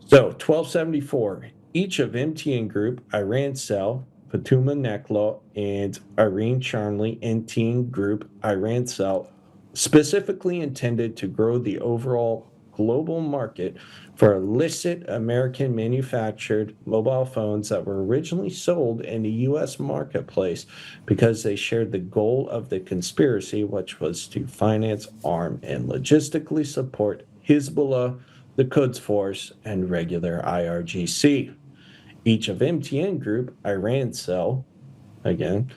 So 1274, each of MTN Group, Iran Cell, Fatuma Neklo, and Irene Charnley, MTN Group, Iran Cell, specifically intended to grow the overall global market for illicit American manufactured mobile phones that were originally sold in the U.S. marketplace because they shared the goal of the conspiracy, which was to finance, arm, and logistically support Hezbollah, the Quds Force, and regular IRGC. Each of MTN Group, Iran Cell, again,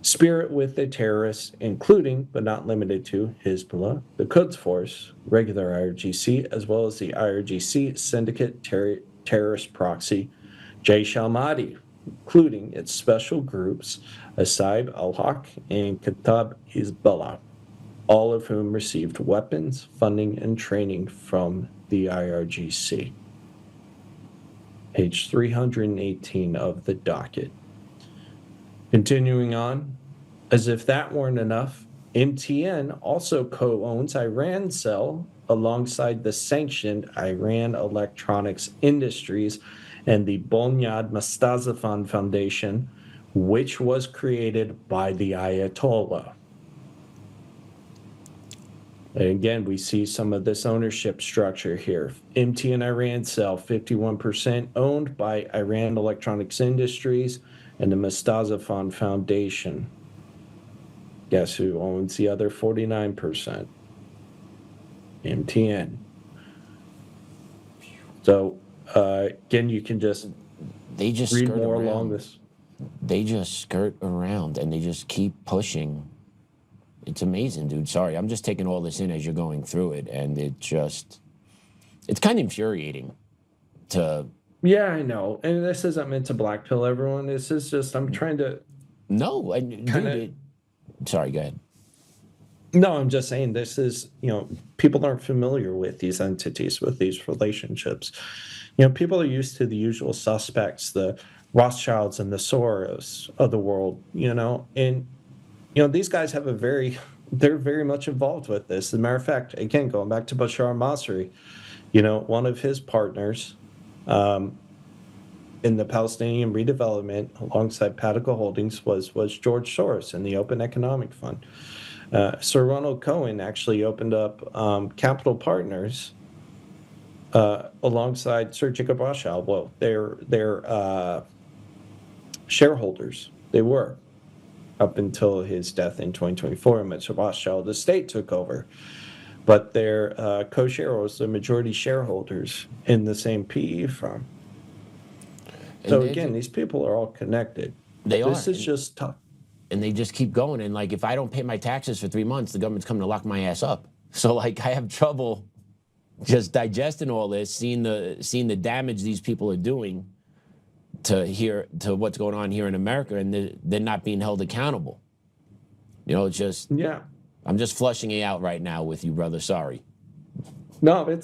spirit with the terrorists, including but not limited to Hezbollah, the Quds Force, regular IRGC, as well as the IRGC syndicate terrorist proxy, Jaish al-Mahdi, including its special groups, Asaib al-Haq and Katab Hezbollah, all of whom received weapons, funding, and training from the IRGC. Page 318 of the docket. Continuing on, as if that weren't enough, MTN also co-owns Iran Cell alongside the sanctioned Iran Electronics Industries and the Bonyad Mustazafan Foundation, which was created by the Ayatollah. And again, we see some of this ownership structure here. MTN Iran Cell, 51% owned by Iran Electronics Industries and the Mustazafan Foundation. Guess who owns the other 49%? MTN. So, again, you can just read more along this. They just skirt around and they just keep pushing. It's amazing, dude. Sorry, I'm just taking all this in as you're going through it, and it's kind of infuriating to... Yeah, I know. And this isn't meant to blackpill everyone. This is just, I'm trying to... No, sorry, go ahead. No, I'm just saying this is, people aren't familiar with these entities, with these relationships. People are used to the usual suspects, the Rothschilds and the Soros of the world, and, these guys they're very much involved with this. As a matter of fact, again, going back to Bashar al-Masri, one of his partners in the Palestinian redevelopment alongside Patago Holdings was George Soros in the Open Economic Fund. Sir Ronald Cohen actually opened up Capital Partners alongside Sir Jacob Rothschild. Well, they're shareholders. They were up until his death in 2024, in which Rothschild estate took over. But they're co-shareholders, the majority shareholders in the same PE firm. So again, these people are all connected. This is just tough. And they just keep going. And like, if I don't pay my taxes for 3 months, the government's coming to lock my ass up. So like, I have trouble just digesting all this, seeing the damage these people are doing to what's going on here in America, and they're not being held accountable. It's just, I'm just flushing it out right now with you, brother. Sorry. No,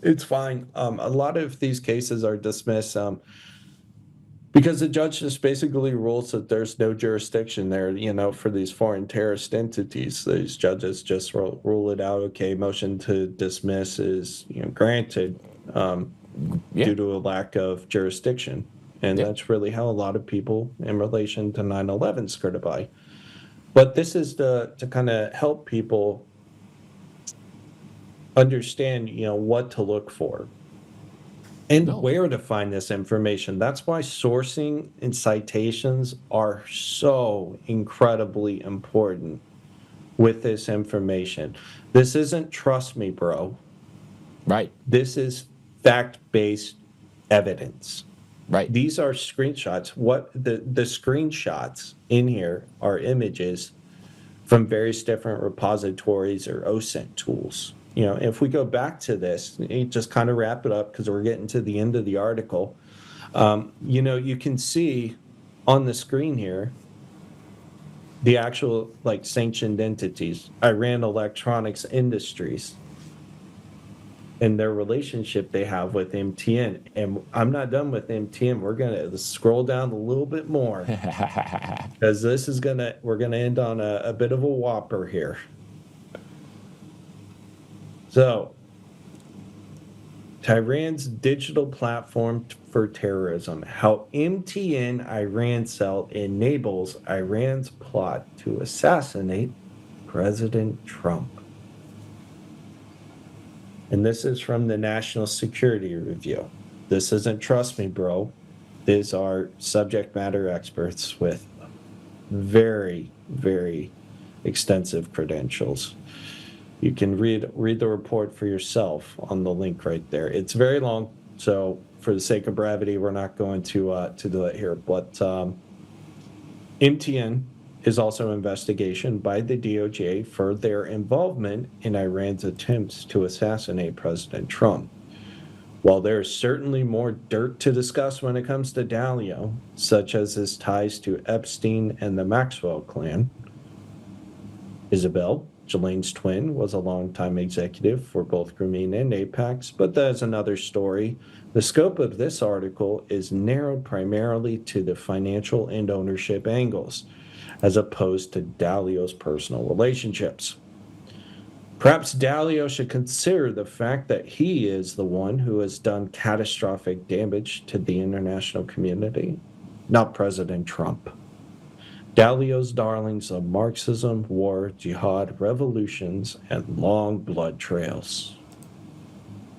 it's fine. A lot of these cases are dismissed because the judge just basically rules that there's no jurisdiction there, for these foreign terrorist entities. These judges just rule it out. Okay, motion to dismiss is granted due to a lack of jurisdiction. And that's really how a lot of people in relation to 9/11 skirted by. But this is to kind of help people understand, what to look for and where to find this information. That's why sourcing and citations are so incredibly important with this information. This isn't trust me, bro. Right. This is fact-based evidence. Right. These are screenshots. What the screenshots in here are images from various different repositories or OSINT tools. If we go back to this, just kind of wrap it up because we're getting to the end of the article. You can see on the screen here the actual sanctioned entities, Iran Electronics Industries, and their relationship they have with MTN. And I'm not done with MTN. We're gonna scroll down a little bit more because we're gonna end on a bit of a whopper here. So, Iran's digital platform for terrorism, how MTN Iran cell enables Iran's plot to assassinate President Trump. And this is from the National Security Review. This isn't trust me, bro. These are subject matter experts with very, very extensive credentials. You can read the report for yourself on the link right there. It's very long, so for the sake of brevity, we're not going to do it here. But MTN is also an investigation by the DOJ for their involvement in Iran's attempts to assassinate President Trump. While there is certainly more dirt to discuss when it comes to Dalio, such as his ties to Epstein and the Maxwell clan, Isabel, Ghislaine's twin, was a longtime executive for both Grameen and Apax, but that's another story. The scope of this article is narrowed primarily to the financial and ownership angles, as opposed to Dalio's personal relationships. Perhaps Dalio should consider the fact that he is the one who has done catastrophic damage to the international community, not President Trump. Dalio's darlings of Marxism, war, jihad, revolutions, and long blood trails.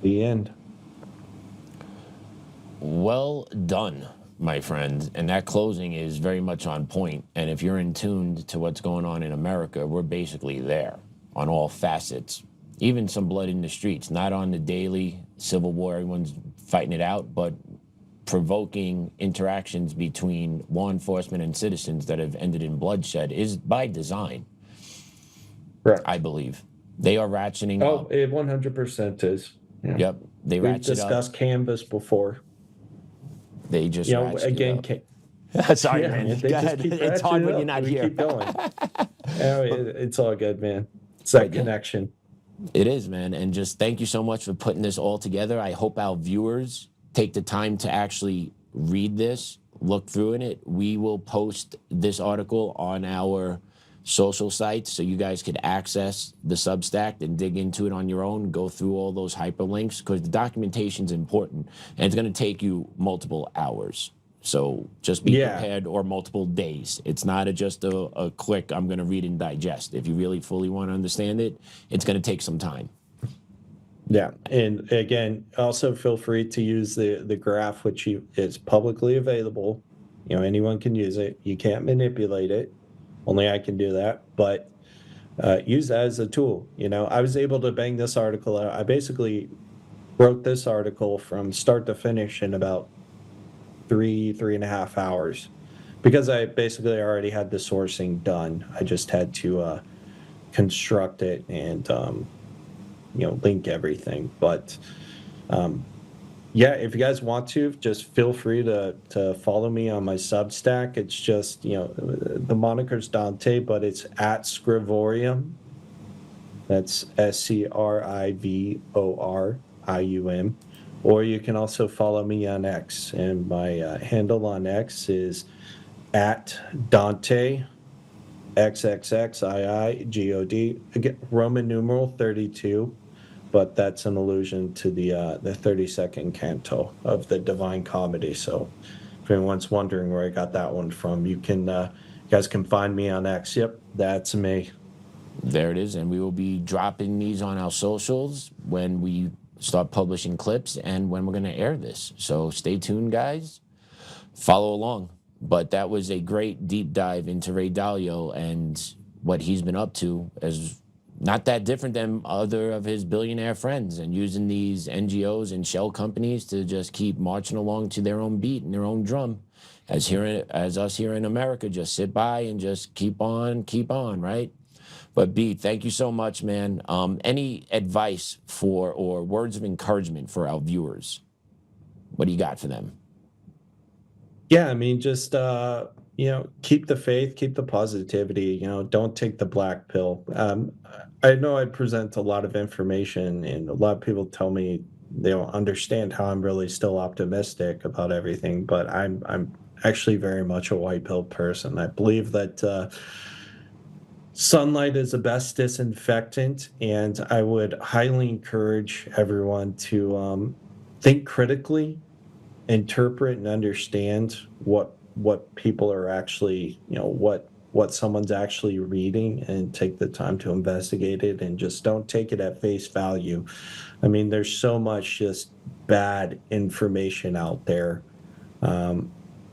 The end. Well done, my friend. And that closing is very much on point. And if you're in tune to what's going on in America, we're basically there on all facets. Even some blood in the streets, not on the daily civil war, everyone's fighting it out, but provoking interactions between law enforcement and citizens that have ended in bloodshed is by design. Right. I believe. They are ratcheting up. Oh, it 100% is. Yeah. Yep. They We've ratchet discussed up. Canvas before. They just again, sorry, man. They Go ahead. keep It's hard when you're not we here. Keep going. It's all good, man. It's that But yeah. connection. It is, man. And just thank you so much for putting this all together. I hope our viewers take the time to actually read this, look through it. We will post this article on our social sites so you guys could access the Substack and dig into it on your own, go through all those hyperlinks, because the documentation is important and it's going to take you multiple hours. So just be prepared, or multiple days. It's not just a quick, I'm going to read and digest. If you really fully want to understand it, it's going to take some time. Yeah, and again, also feel free to use the graph, which is publicly available. You know, anyone can use it. You can't manipulate it. Only I can do that. But use that as a tool. You know, I was able to bang this article out. I basically wrote this article from start to finish in about 3.5 hours, because I basically already had the sourcing done. I just had to construct it and link everything. But yeah, if you guys want to, just feel free to follow me on my Substack. It's just, the moniker's Dante, but it's at Scrivorium. That's SCRIVORIUM. Or you can also follow me on X, and my handle on X is at Dante XXXIIGOD. Again, Roman numeral 32, but that's an allusion to the 32nd canto of the Divine Comedy. So if anyone's wondering where I got that one from, you guys can find me on X. Yep, that's me. There it is, and we will be dropping these on our socials when we start publishing clips and when we're going to air this. So stay tuned, guys. Follow along. But that was a great deep dive into Ray Dalio and what he's been up to, as not that different than other of his billionaire friends, and using these NGOs and shell companies to just keep marching along to their own beat and their own drum. As us here in America, just sit by and just keep on, right? But B, thank you so much, man. Any advice or words of encouragement for our viewers? What do you got for them? Yeah, I mean, just keep the faith, keep the positivity. Don't take the black pill. I know I present a lot of information, and a lot of people tell me they don't understand how I'm really still optimistic about everything. But I'm actually very much a white pill person. I believe that sunlight is the best disinfectant, and I would highly encourage everyone to think critically, interpret and understand what people are actually, what someone's actually reading, and take the time to investigate it, and just don't take it at face value. I mean, there's so much just bad information out there,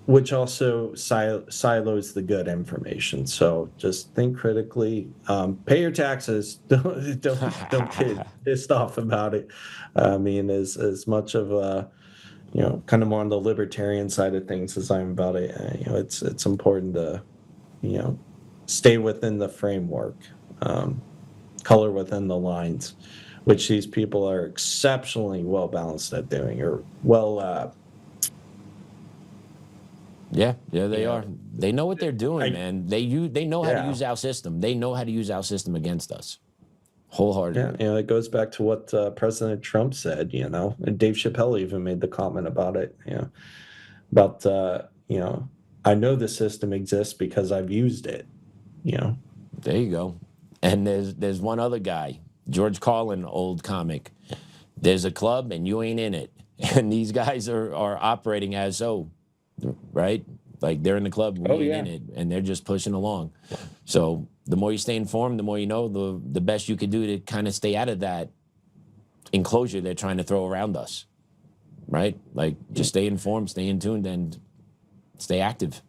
which also silos the good information. So just think critically, pay your taxes. Don't get pissed off about it. I mean, as much of a, kind of more on the libertarian side of things as I'm about it, it's important to, stay within the framework, color within the lines, which these people are exceptionally well balanced at doing, or well. Yeah, they are. They know what they're doing, man. They know how to use our system. They know how to use our system against us, wholeheartedly. Yeah, it goes back to what President Trump said. And Dave Chappelle even made the comment about it. About I know the system exists because I've used it. There you go. And there's one other guy, George Carlin, old comic. There's a club and you ain't in it, and these guys are operating as so. Right? Like they're in the club, we ain't in it, and they're just pushing along. So the more you stay informed, the more you know, the best you can do to kind of stay out of that enclosure they're trying to throw around us. Right? Like just stay informed, stay in tune, and stay active.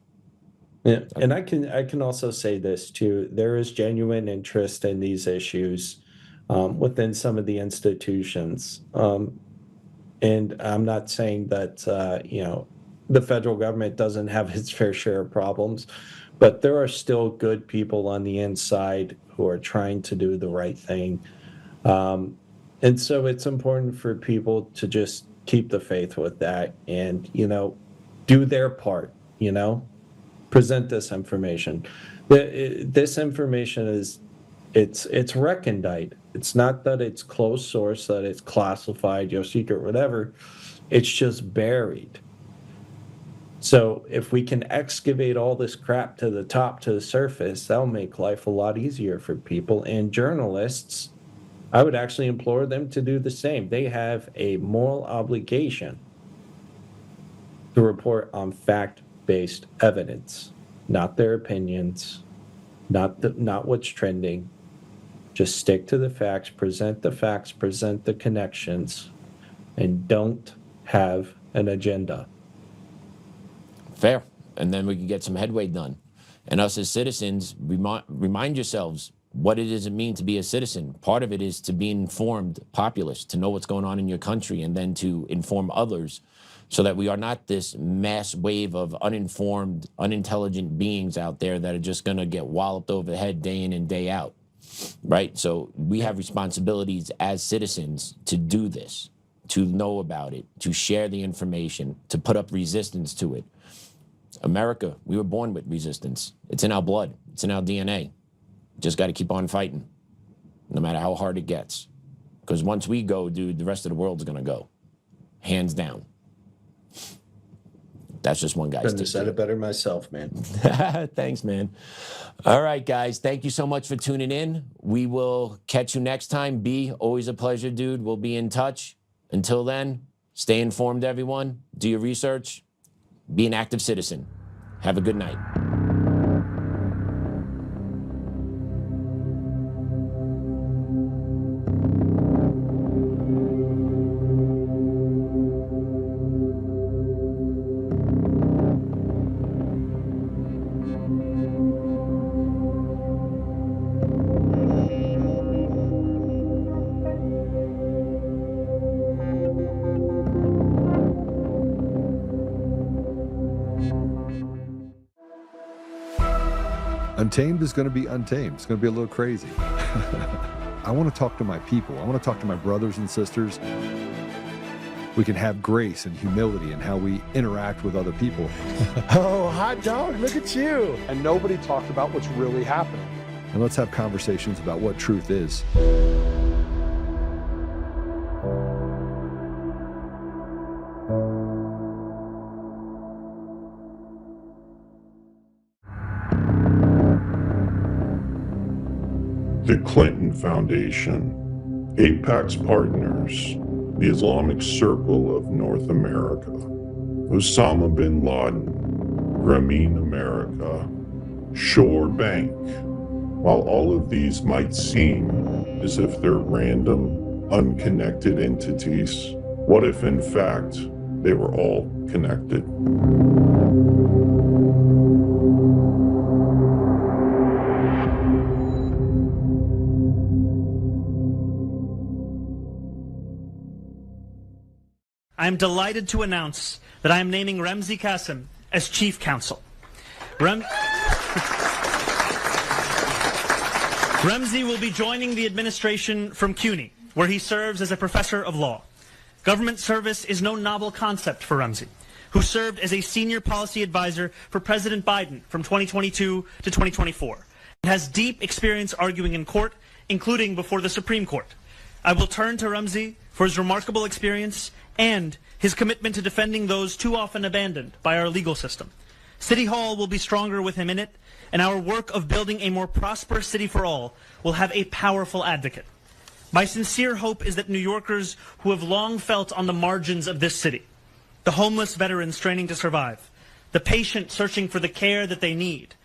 Yeah, and I can also say this too. There is genuine interest in these issues within some of the institutions. And I'm not saying that the federal government doesn't have its fair share of problems, but there are still good people on the inside who are trying to do the right thing. And so it's important for people to just keep the faith with that and, do their part, present this information. This information is It's recondite. It's not that it's closed source, that it's classified, secret, whatever. It's just buried. So if we can excavate all this crap to the top, to the surface, that'll make life a lot easier for people. And journalists, I would actually implore them to do the same. They have a moral obligation to report on fact-based evidence, not their opinions, not what's trending. Just stick to the facts, present the connections, and don't have an agenda. Fair. And then we can get some headway done. And us as citizens, remind yourselves what it does it mean to be a citizen. Part of it is to be informed populace, to know what's going on in your country, and then to inform others so that we are not this mass wave of uninformed, unintelligent beings out there that are just going to get walloped over the head day in and day out, right? So we have responsibilities as citizens to do this, to know about it, to share the information, to put up resistance to it. America, we were born with resistance. It's in our blood. It's in our DNA. Just got to keep on fighting, no matter how hard it gets. Because once we go, dude, the rest of the world's going to go. Hands down. That's just one guy's Couldn't have said it better myself, man. Thanks, man. All right, guys. Thank you so much for tuning in. We will catch you next time. B, always a pleasure, dude. We'll be in touch. Until then, stay informed, everyone. Do your research. Be an active citizen. Have a good night. Untamed is going to be untamed. It's going to be a little crazy. I want to talk to my people. I want to talk to my brothers and sisters. We can have grace and humility in how we interact with other people. Oh, hot dog, look at you. And nobody talked about what's really happening. And let's have conversations about what truth is. The Clinton Foundation, Apax Partners, the Islamic Circle of North America, Osama bin Laden, Grameen America, Shore Bank. While all of these might seem as if they're random, unconnected entities, what if in fact they were all connected? I am delighted to announce that I am naming Ramzi Kassem as Chief Counsel. Ramzi will be joining the administration from CUNY, where he serves as a professor of law. Government service is no novel concept for Ramzi, who served as a senior policy advisor for President Biden from 2022 to 2024, and has deep experience arguing in court, including before the Supreme Court. I will turn to Ramzi for his remarkable experience and his commitment to defending those too often abandoned by our legal system. City Hall will be stronger with him in it, and our work of building a more prosperous city for all will have a powerful advocate. My sincere hope is that New Yorkers who have long felt on the margins of this city, the homeless veteran straining to survive, the patient searching for the care that they need,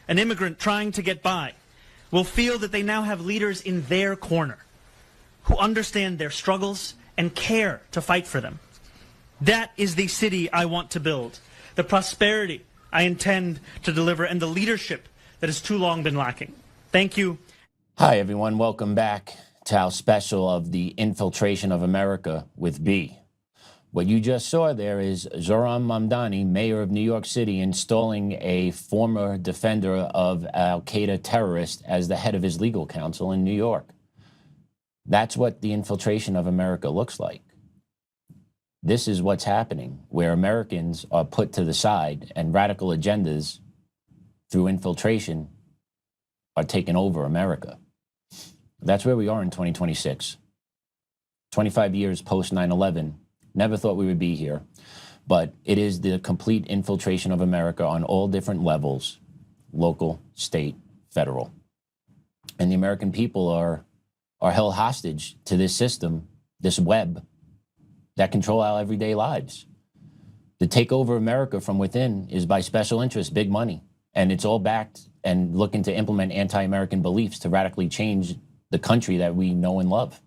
an immigrant trying to get by, will feel that they now have leaders in their corner who understand their struggles and care to fight for them. That is the city I want to build, the prosperity I intend to deliver, and the leadership that has too long been lacking. Thank you. Hi, everyone. Welcome back to our special of the Infiltration of America with B. What you just saw there is Zohran Mamdani, mayor of New York City, installing a former defender of al-Qaeda terrorist as the head of his legal counsel in New York. That's what the infiltration of America looks like. This is what's happening, where Americans are put to the side and radical agendas through infiltration are taking over America. That's where we are in 2026. 25 years post 9/11. Never thought we would be here. But it is the complete infiltration of America on all different levels, local, state, federal. And the American people are held hostage to this system, this web that control our everyday lives. The takeover of America from within is by special interests, big money, and it's all backed and looking to implement anti-American beliefs to radically change the country that we know and love.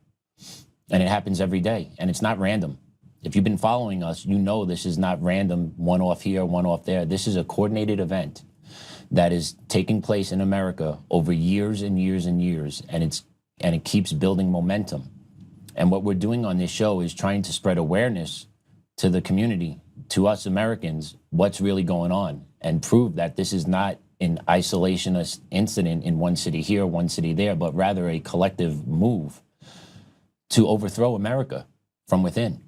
And it happens every day, and it's not random. If you've been following us, you know this is not random, one off here, one off there. This is a coordinated event that is taking place in America over years and years and years, and it keeps building momentum. And what we're doing on this show is trying to spread awareness to the community, to us Americans, what's really going on, and prove that this is not an isolationist incident in one city here, one city there, but rather a collective move to overthrow America from within.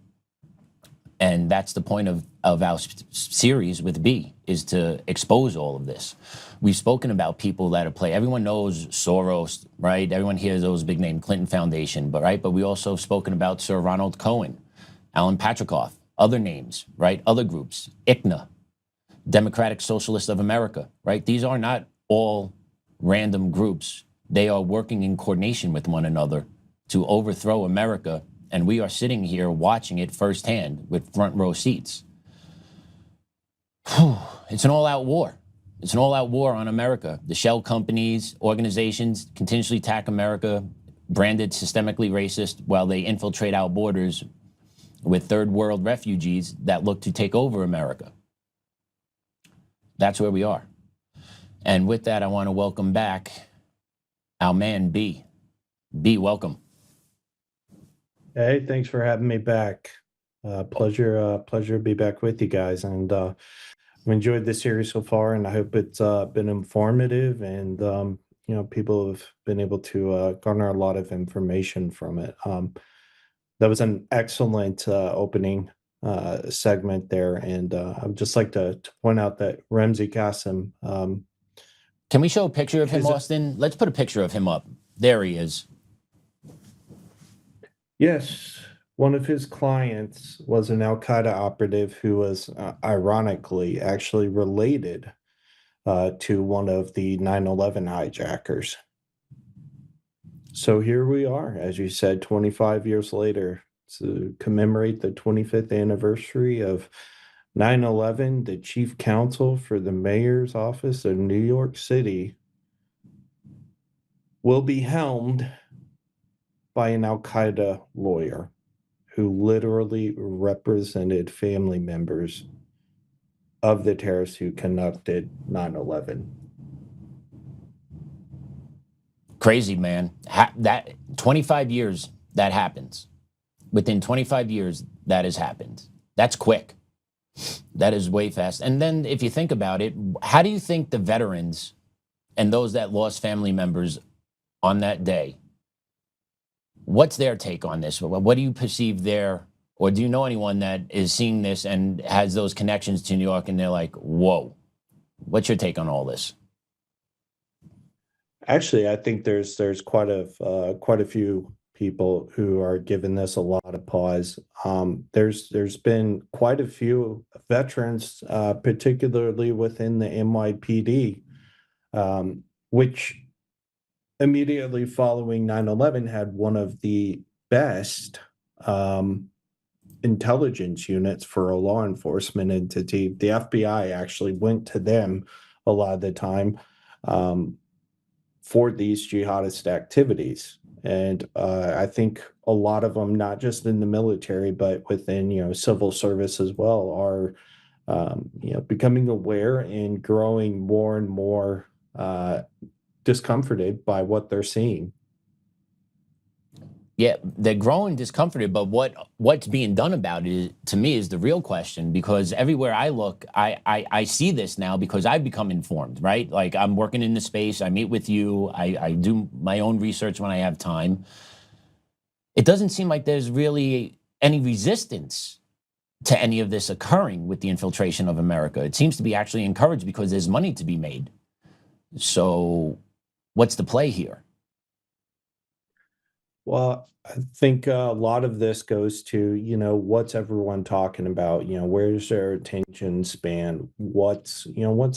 And that's the point of our series with B, is to expose all of this. We've spoken about people that are everyone knows Soros, right? Everyone hears those big name, Clinton Foundation, but we also have spoken about Sir Ronald Cohen, Alan Patricof, other names, right? Other groups, ICNA, Democratic Socialist of America, right? These are not all random groups. They are working in coordination with one another to overthrow America. And we are sitting here watching it firsthand with front row seats. It's an all-out war. It's an all-out war on America. The shell companies, organizations continuously attack America, branded systemically racist, while they infiltrate our borders with third world refugees that look to take over America. That's where we are. And with that, I want to welcome back our man, B. B, welcome. Hey, thanks for having me back. Pleasure to be back with you guys. And I've enjoyed this series so far, and I hope it's been informative, and people have been able to garner a lot of information from it. That was an excellent opening segment there, and I would just like to point out that Ramzi Kassem. Can we show a picture of him, Austin? Let's put a picture of him up. There he is. Yes, one of his clients was an al-Qaeda operative who was ironically actually related to one of the 9/11 hijackers. So here we are, as you said, 25 years later, to commemorate the 25th anniversary of 9/11. The chief counsel for the mayor's office of New York City will be helmed by an al-Qaeda lawyer who literally represented family members of the terrorists who conducted 9/11. Crazy, man. That 25 years, that happens. Within 25 years, that has happened. That's quick. That is way fast. And then if you think about it, how do you think the veterans and those that lost family members on that day, what's their take on this? What do you perceive there, or do you know anyone that is seeing this and has those connections to New York and they're like, whoa, what's your take on all this? Actually, I think there's quite a few people who are giving this a lot of pause. There's been quite a few veterans, particularly within the NYPD, which immediately following 9/11 had one of the best intelligence units for a law enforcement entity. The FBI actually went to them a lot of the time for these jihadist activities. And I think a lot of them, not just in the military, but within, civil service as well, are, becoming aware and growing more and more discomforted by what they're seeing. Yeah, they're growing discomforted, but what's being done about it, to me, is the real question, because everywhere I look, I see this now because I've become informed, right? Like, I'm working in the space, I meet with you, I do my own research when I have time. It doesn't seem like there's really any resistance to any of this occurring with the infiltration of America. It seems to be actually encouraged because there's money to be made. So what's the play here? Well, I think a lot of this goes to, what's everyone talking about? Where's their attention span? What's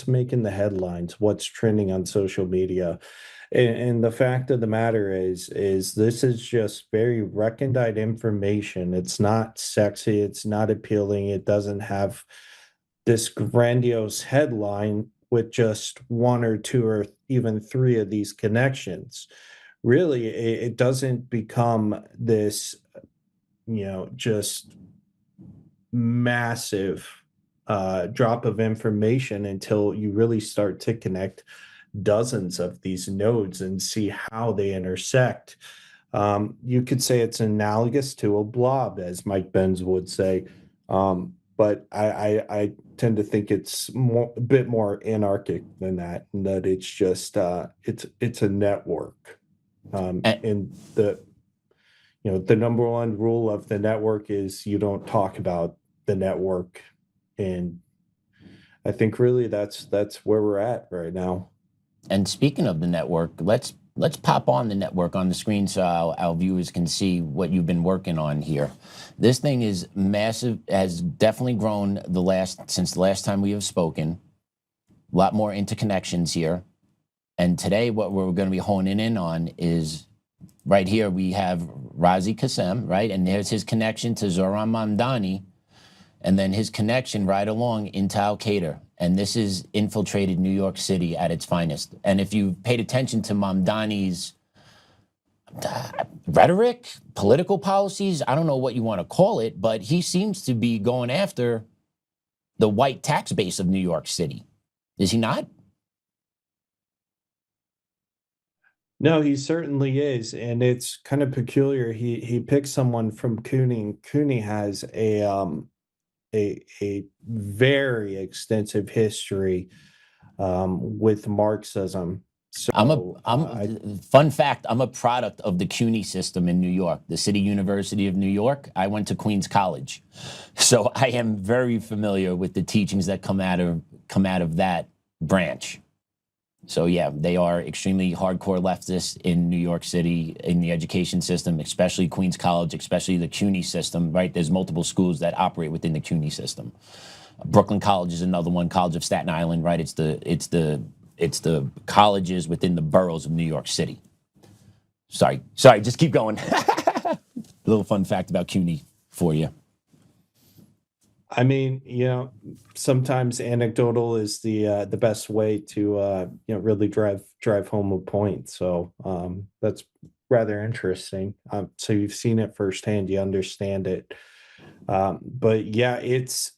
making the headlines? What's trending on social media? And the fact of the matter is this is just very recondite information. It's not sexy. It's not appealing. It doesn't have this grandiose headline with just one or two or even three of these connections. Really, it doesn't become this, just massive drop of information until you really start to connect dozens of these nodes and see how they intersect. You could say it's analogous to a blob, as Mike Benz would say, but I tend to think it's a bit more anarchic than that, and that it's just it's a network. And the number one rule of the network is you don't talk about the network, and I think really that's where we're at right now. And speaking of the network, let's pop on the network on the screen so our viewers can see what you've been working on here. This thing is massive, has definitely grown since the last time we have spoken. A lot more interconnections here. And today what we're going to be honing in on is right here we have Ramzi Kassem, right? And there's his connection to Zohran Mamdani, and then his connection right along into al-Qaeda. And this is infiltrated New York City at its finest. And if you paid attention to Mamdani's rhetoric, political policies, I don't know what you want to call it, but he seems to be going after the white tax base of New York City. Is he not? No, he certainly is, and it's kind of peculiar. He picked someone from CUNY, and CUNY has a very extensive history with Marxism. Fun fact, I'm a product of the CUNY system in New York, the City University of New York. I went to Queens College. So I am very familiar with the teachings that come out of that branch. So yeah, they are extremely hardcore leftists in New York City, in the education system, especially Queens College, especially the CUNY system, right? There's multiple schools that operate within the CUNY system. Brooklyn College is another one, College of Staten Island, right? It's the colleges within the boroughs of New York City. Sorry, just keep going. A little fun fact about CUNY for you. I mean, sometimes anecdotal is the best way to really drive home a point. So that's rather interesting. So you've seen it firsthand, you understand it. But yeah, it's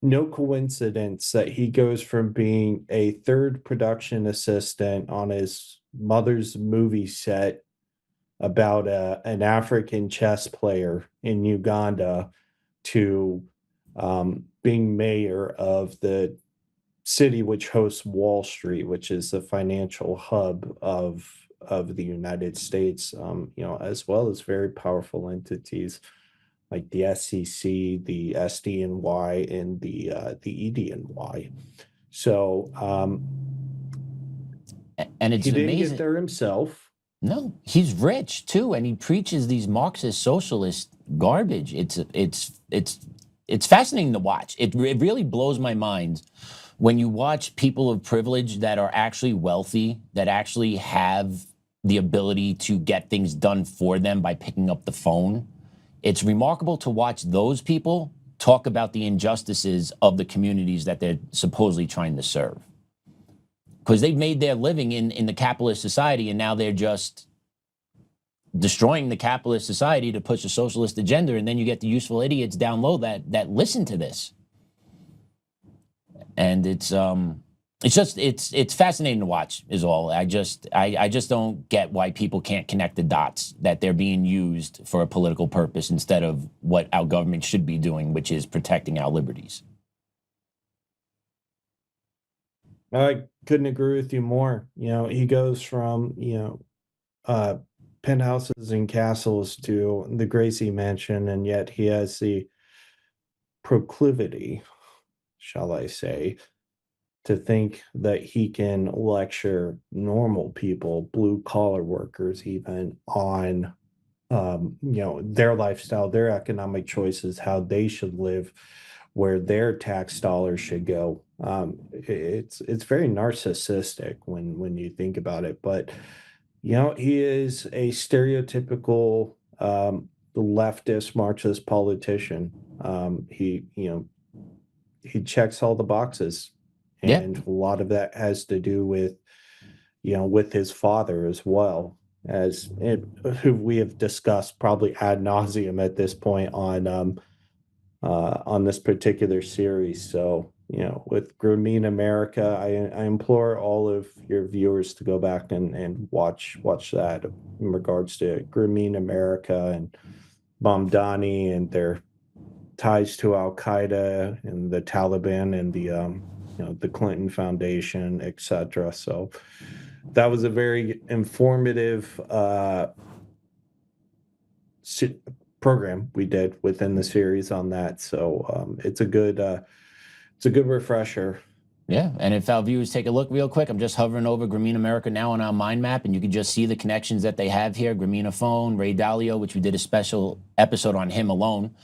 no coincidence that he goes from being a third production assistant on his mother's movie set about an African chess player in Uganda to being mayor of the city which hosts Wall Street, which is the financial hub of the United States, as well as very powerful entities like the SEC, the SDNY, and the EDNY. So and it's he didn't amazing. get there himself. No, he's rich too, and he preaches these Marxist socialist garbage. It's fascinating to watch. It really blows my mind when you watch people of privilege that are actually wealthy, that actually have the ability to get things done for them by picking up the phone. It's remarkable to watch those people talk about the injustices of the communities that they're supposedly trying to serve. Because they've made their living in the capitalist society, and now they're just destroying the capitalist society to push a socialist agenda, and then you get the useful idiots down low that listen to this. And it's fascinating to watch is all. I just don't get why people can't connect the dots, that they're being used for a political purpose instead of what our government should be doing, which is protecting our liberties. I couldn't agree with you more. He goes from, penthouses and castles to the Gracie Mansion, and yet he has the proclivity, shall I say, to think that he can lecture normal people, blue collar workers, even on their lifestyle, their economic choices, how they should live, where their tax dollars should go. It's very narcissistic when you think about it. But he is a stereotypical leftist Marxist politician. He checks all the boxes, and a lot of that has to do with with his father as well, who we have discussed probably ad nauseum at this point on this particular series. So with Grameen America, I implore all of your viewers to go back and watch that in regards to Grameen America and Mamdani and their ties to al-Qaeda and the Taliban and the Clinton Foundation, etc. So that was a very informative program we did within the series on that. So it's a good refresher. Yeah, and if our viewers take a look real quick, I'm just hovering over Grameen America now on our mind map, and you can just see the connections that they have here. Grameen Phone, Ray Dalio, which we did a special episode on him alone.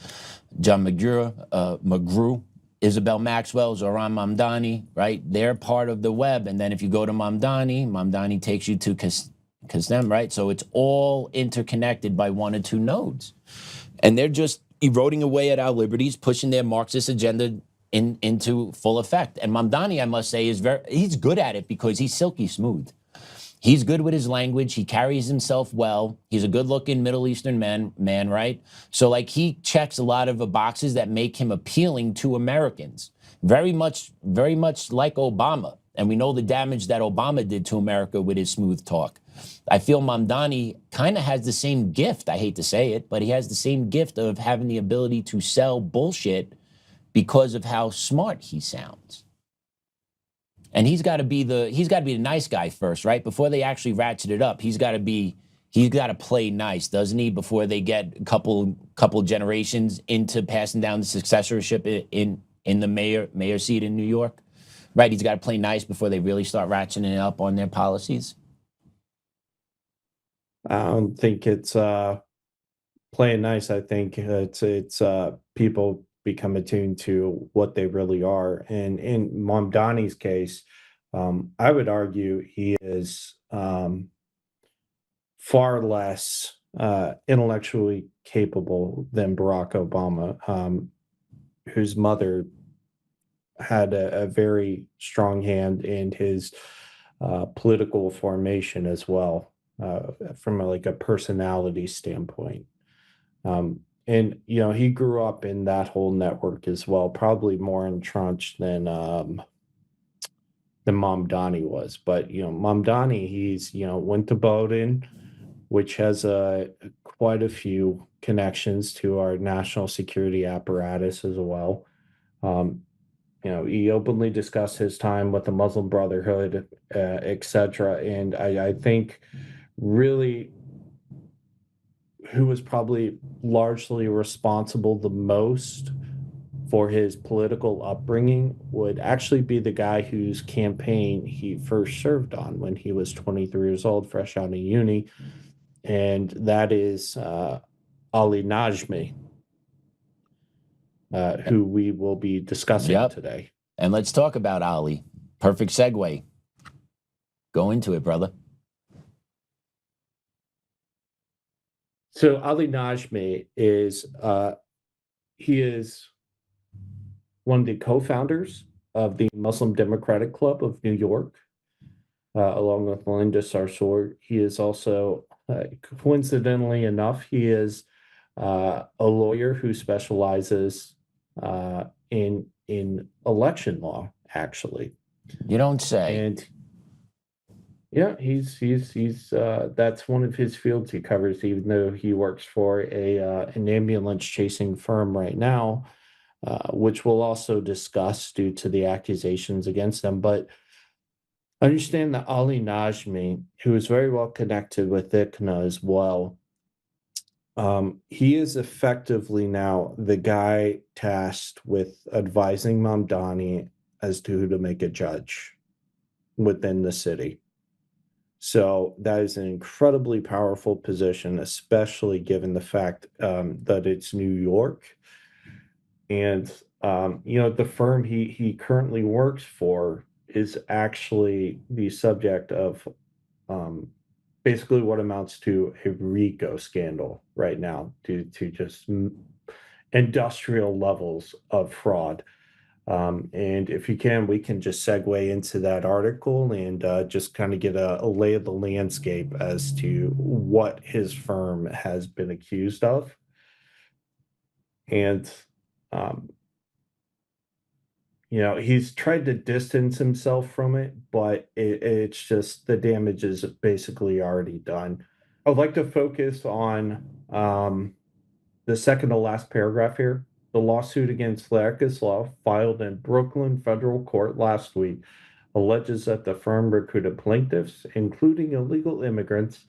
John McGrew, Isabel Maxwell, Zohran Mamdani, right? They're part of the web. And then if you go to Mamdani takes you to Kassem, right? So it's all interconnected by one or two nodes. And they're just eroding away at our liberties, pushing their Marxist agenda into full effect. And Mamdani, I must say, he's good at it because he's silky smooth. He's good with his language. He carries himself well. He's a good-looking Middle Eastern man, right? So, he checks a lot of the boxes that make him appealing to Americans. Very much like Obama. And we know the damage that Obama did to America with his smooth talk. I feel Mamdani kind of has the same gift. I hate to say it, but he has the same gift of having the ability to sell bullshit because of how smart he sounds. And he's got to be the nice guy first, right? Before they actually ratchet it up, he's got to play nice, doesn't he? Before they get a couple generations into passing down the successorship in the mayor seat in New York, right? He's got to play nice before they really start ratcheting it up on their policies. I don't think it's playing nice. I think it's people become attuned to what they really are. And in Mamdani's case, I would argue he is far less intellectually capable than Barack Obama, whose mother had a very strong hand in his political formation as well, from a personality standpoint. And he grew up in that whole network as well, probably more entrenched than Mamdani was. But Mamdani, he's went to Bowdoin, which has quite a few connections to our national security apparatus as well. He openly discussed his time with the Muslim Brotherhood, etc. And I think really who was probably largely responsible the most for his political upbringing would actually be the guy whose campaign he first served on when he was 23 years old, fresh out of uni. And that is Ali Najmi, who we will be discussing today. And let's talk about Ali. Perfect segue. Go into it, brother. So Ali Najmi is he is one of the co-founders of the Muslim Democratic Club of New York, along with Melinda Sarsour. He is also, coincidentally enough, he is a lawyer who specializes in election law, actually. You don't say. And yeah, he's that's one of his fields he covers, even though he works for an ambulance chasing firm right now, which we'll also discuss due to the accusations against them. But understand that Ali Najmi, who is very well connected with ICNA as well, he is effectively now the guy tasked with advising Mamdani as to who to make a judge within the city. So that is an incredibly powerful position, especially given the fact that it's New York. And, the firm he currently works for is actually the subject of basically what amounts to a RICO scandal right now due to just industrial levels of fraud. And if you can, we can just segue into that article and just kind of get a lay of the landscape as to what his firm has been accused of. And, he's tried to distance himself from it, but it's just the damage is basically already done. I'd like to focus on the second to last paragraph here. The lawsuit against Law filed in Brooklyn federal court last week alleges that the firm recruited plaintiffs, including illegal immigrants,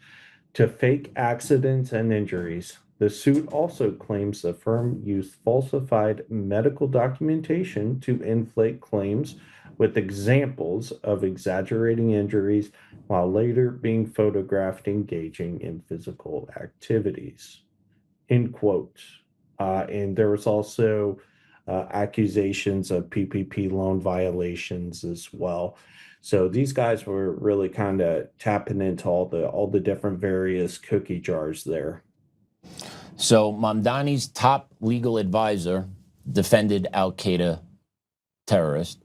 to fake accidents and injuries. The suit also claims the firm used falsified medical documentation to inflate claims with examples of exaggerating injuries while later being photographed engaging in physical activities. End quote. And there was also accusations of PPP loan violations as well. So these guys were really kind of tapping into all the different various cookie jars there. So Mamdani's top legal advisor defended al-Qaeda terrorist.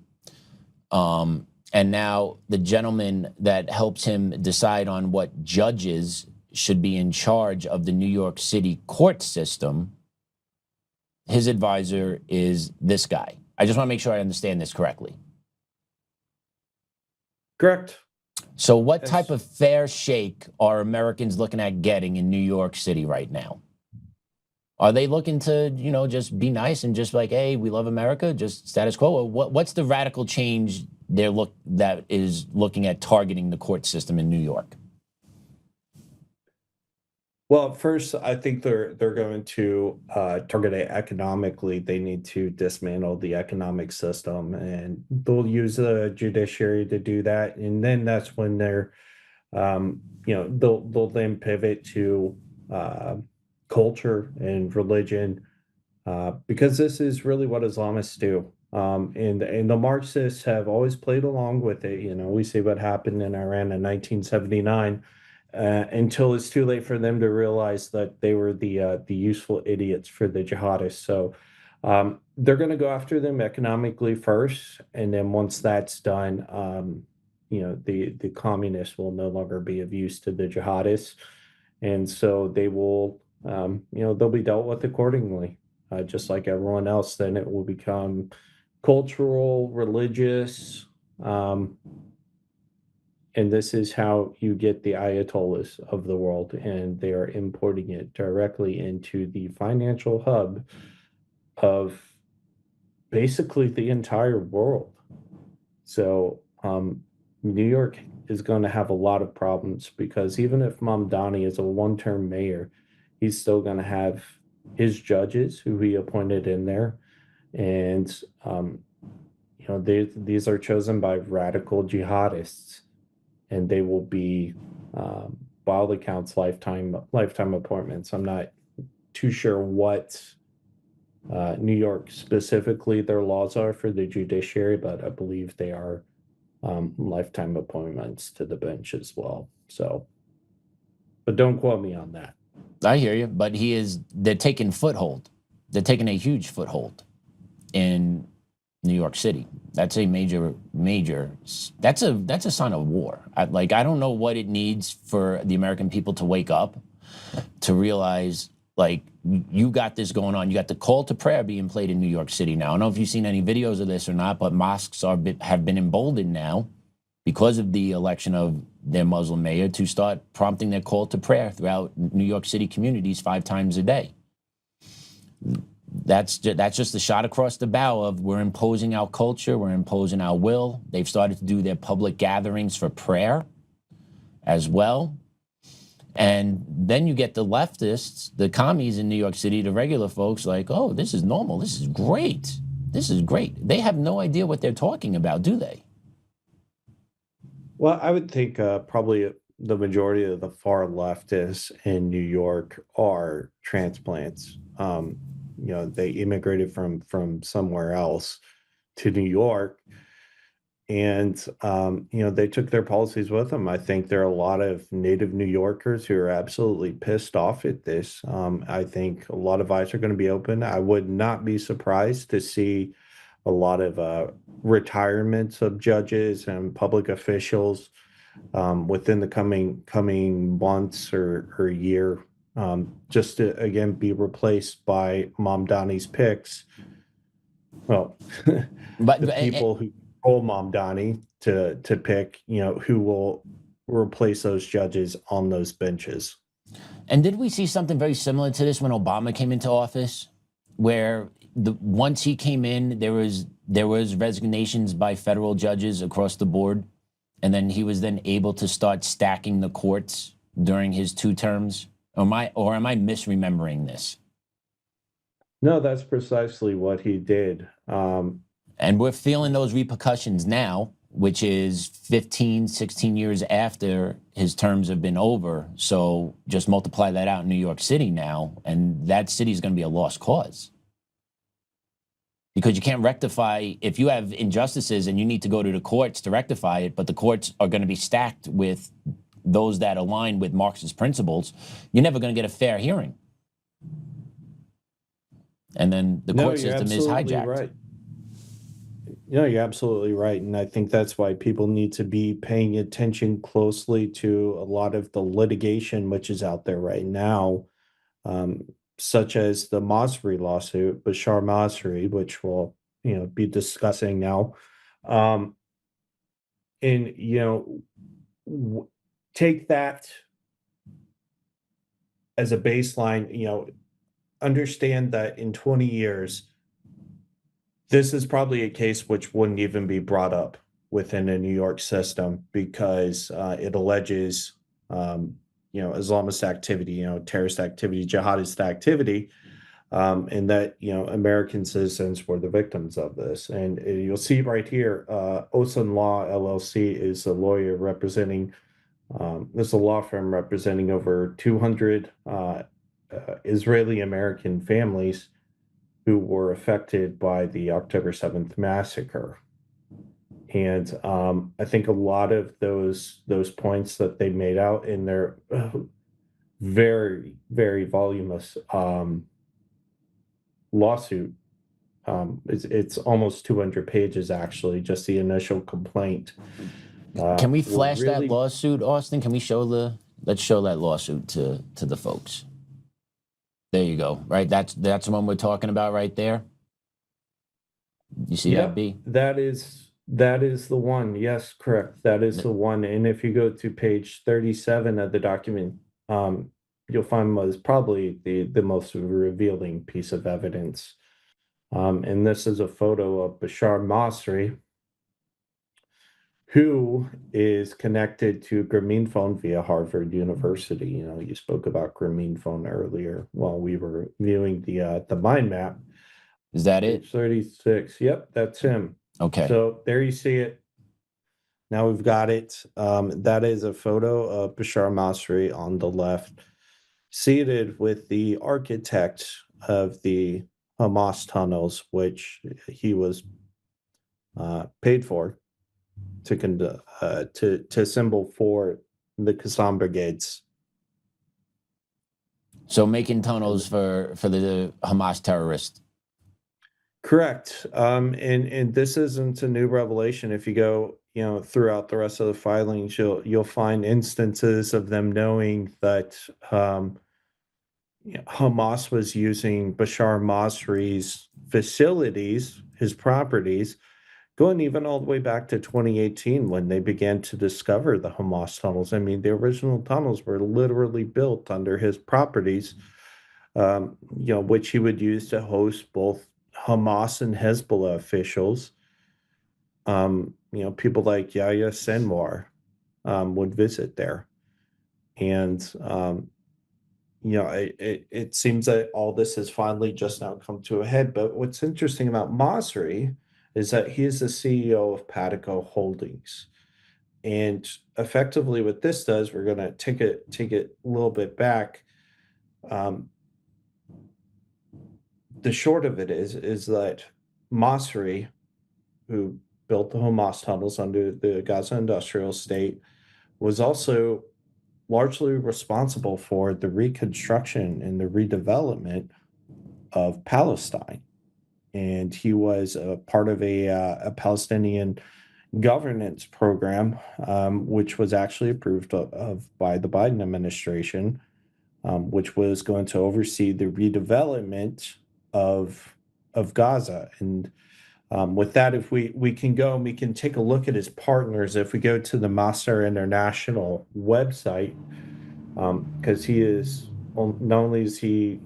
And now the gentleman that helps him decide on what judges should be in charge of the New York City court system, his advisor is this guy. I just want to make sure I understand this correctly. Correct. So what type of fair shake are Americans looking at getting in New York City right now? Are they looking to, just be nice and just like, hey, we love America, just status quo? Or what's the radical change that is looking at targeting the court system in New York? Well, first, I think they're going to target it economically. They need to dismantle the economic system, and they'll use the judiciary to do that. And then that's when they're, they'll then pivot to culture and religion, because this is really what Islamists do. And the Marxists have always played along with it. We see what happened in Iran in 1979. Until it's too late for them to realize that they were the useful idiots for the jihadists. So they're going to go after them economically first, and then once that's done, the communists will no longer be of use to the jihadists, and so they will, they'll be dealt with accordingly, just like everyone else. Then it will become cultural, religious. And this is how you get the Ayatollahs of the world, and they are importing it directly into the financial hub of basically the entire world. So New York is going to have a lot of problems, because even if Mamdani is a one-term mayor, he's still going to have his judges who he appointed in there. And, these are chosen by radical jihadists. And they will be, by all accounts, lifetime appointments. I'm not too sure what New York specifically their laws are for the judiciary, but I believe they are lifetime appointments to the bench as well. So, but don't quote me on that. I hear you, but they're taking foothold. They're taking a huge foothold in New York City. That's a major, that's a sign of war. I don't know what it needs for the American people to wake up, to realize, you got this going on. You got the call to prayer being played in New York City now. I don't know if you've seen any videos of this or not, but mosques have been emboldened now because of the election of their Muslim mayor to start prompting their call to prayer throughout New York City communities 5 times a day. That's just the shot across the bow of we're imposing our culture, we're imposing our will. They've started to do their public gatherings for prayer as well. And then you get the leftists, the commies in New York City, the regular folks like, oh, this is normal, this is great. this is great. They have no idea what they're talking about, do they? Well, I would think probably the majority of the far leftists in New York are transplants. They immigrated from somewhere else to New York, and they took their policies with them. I think there are a lot of native New Yorkers who are absolutely pissed off at this. I think a lot of eyes are going to be open. I would not be surprised to see a lot of retirements of judges and public officials within the coming months or year, just to again be replaced by Mamdani's picks. Well, But the people who control Mamdani to pick, who will replace those judges on those benches. And did we see something very similar to this when Obama came into office, where once he came in, there was resignations by federal judges across the board, and then he was then able to start stacking the courts during his 2 terms? Or am I misremembering this? No, that's precisely what he did. And we're feeling those repercussions now, which is 15, 16 years after his terms have been over. So just multiply that out in New York City now, and that city is going to be a lost cause. Because you can't rectify, if you have injustices and you need to go to the courts to rectify it, but the courts are going to be stacked with those that align with Marxist principles, you're never going to get a fair hearing. And then the court system is hijacked. Right. No, you're absolutely right. And I think that's why people need to be paying attention closely to a lot of the litigation which is out there right now, such as the Masri lawsuit, Bashar Masri, which we'll be discussing now. Take that as a baseline, understand that in 20 years, this is probably a case which wouldn't even be brought up within a New York system because it alleges, Islamist activity, terrorist activity, jihadist activity, and that, American citizens were the victims of this. And you'll see right here, Osan Law LLC is a lawyer representing, there's a law firm representing over 200 Israeli American families who were affected by the October 7th massacre. And I think a lot of those points that they made out in their very, very voluminous lawsuit, it's almost 200 pages, actually, just the initial complaint. Can we flash that lawsuit, Austin? Can we let's show that lawsuit to the folks. There you go. Right, that's the one we're talking about right there. You see that, B? That is the one. Yes, correct. That is the one. And if you go to page 37 of the document, you'll find was probably the most revealing piece of evidence. And this is a photo of Bashar Masri, who is connected to Grameen Phone via Harvard University. You spoke about Grameen Phone earlier while we were viewing the mind map. Is that it? 36. Yep, that's him. Okay. So there you see it. Now we've got it. That is a photo of Bashar Masri on the left, seated with the architect of the Hamas tunnels, which he was paid for to assemble for the Qassam brigades. So making tunnels for the Hamas terrorists. Correct. And this isn't a new revelation. If you go, throughout the rest of the filings, you'll find instances of them knowing that Hamas was using Bashar Masri's facilities, his properties, going even all the way back to 2018 when they began to discover the Hamas tunnels. I mean, the original tunnels were literally built under his properties, which he would use to host both Hamas and Hezbollah officials. People like Yahya Sinwar would visit there. And, it seems that all this has finally just now come to a head. But what's interesting about Masri is that he is the CEO of Patico Holdings. And effectively what this does, we're going to take it a little bit back. The short of it is that Masri, who built the Hamas tunnels under the Gaza industrial estate, was also largely responsible for the reconstruction and the redevelopment of Palestine. And he was a part of a Palestinian governance program, which was actually approved of by the Biden administration, which was going to oversee the redevelopment of Gaza. And with that, if we can go and we can take a look at his partners, if we go to the Master International website, because he is, not only is he,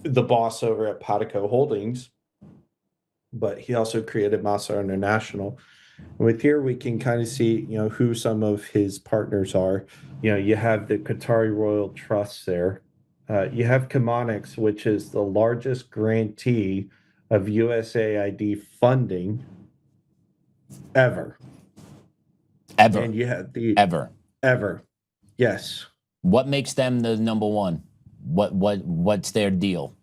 the boss over at Patico Holdings, but he also created Master International. And with here, we can kind of see, who some of his partners are. You have the Qatari Royal Trust there. You have Chemonix, which is the largest grantee of USAID funding ever. And you have the ever. Yes. What makes them the number one? What's their deal?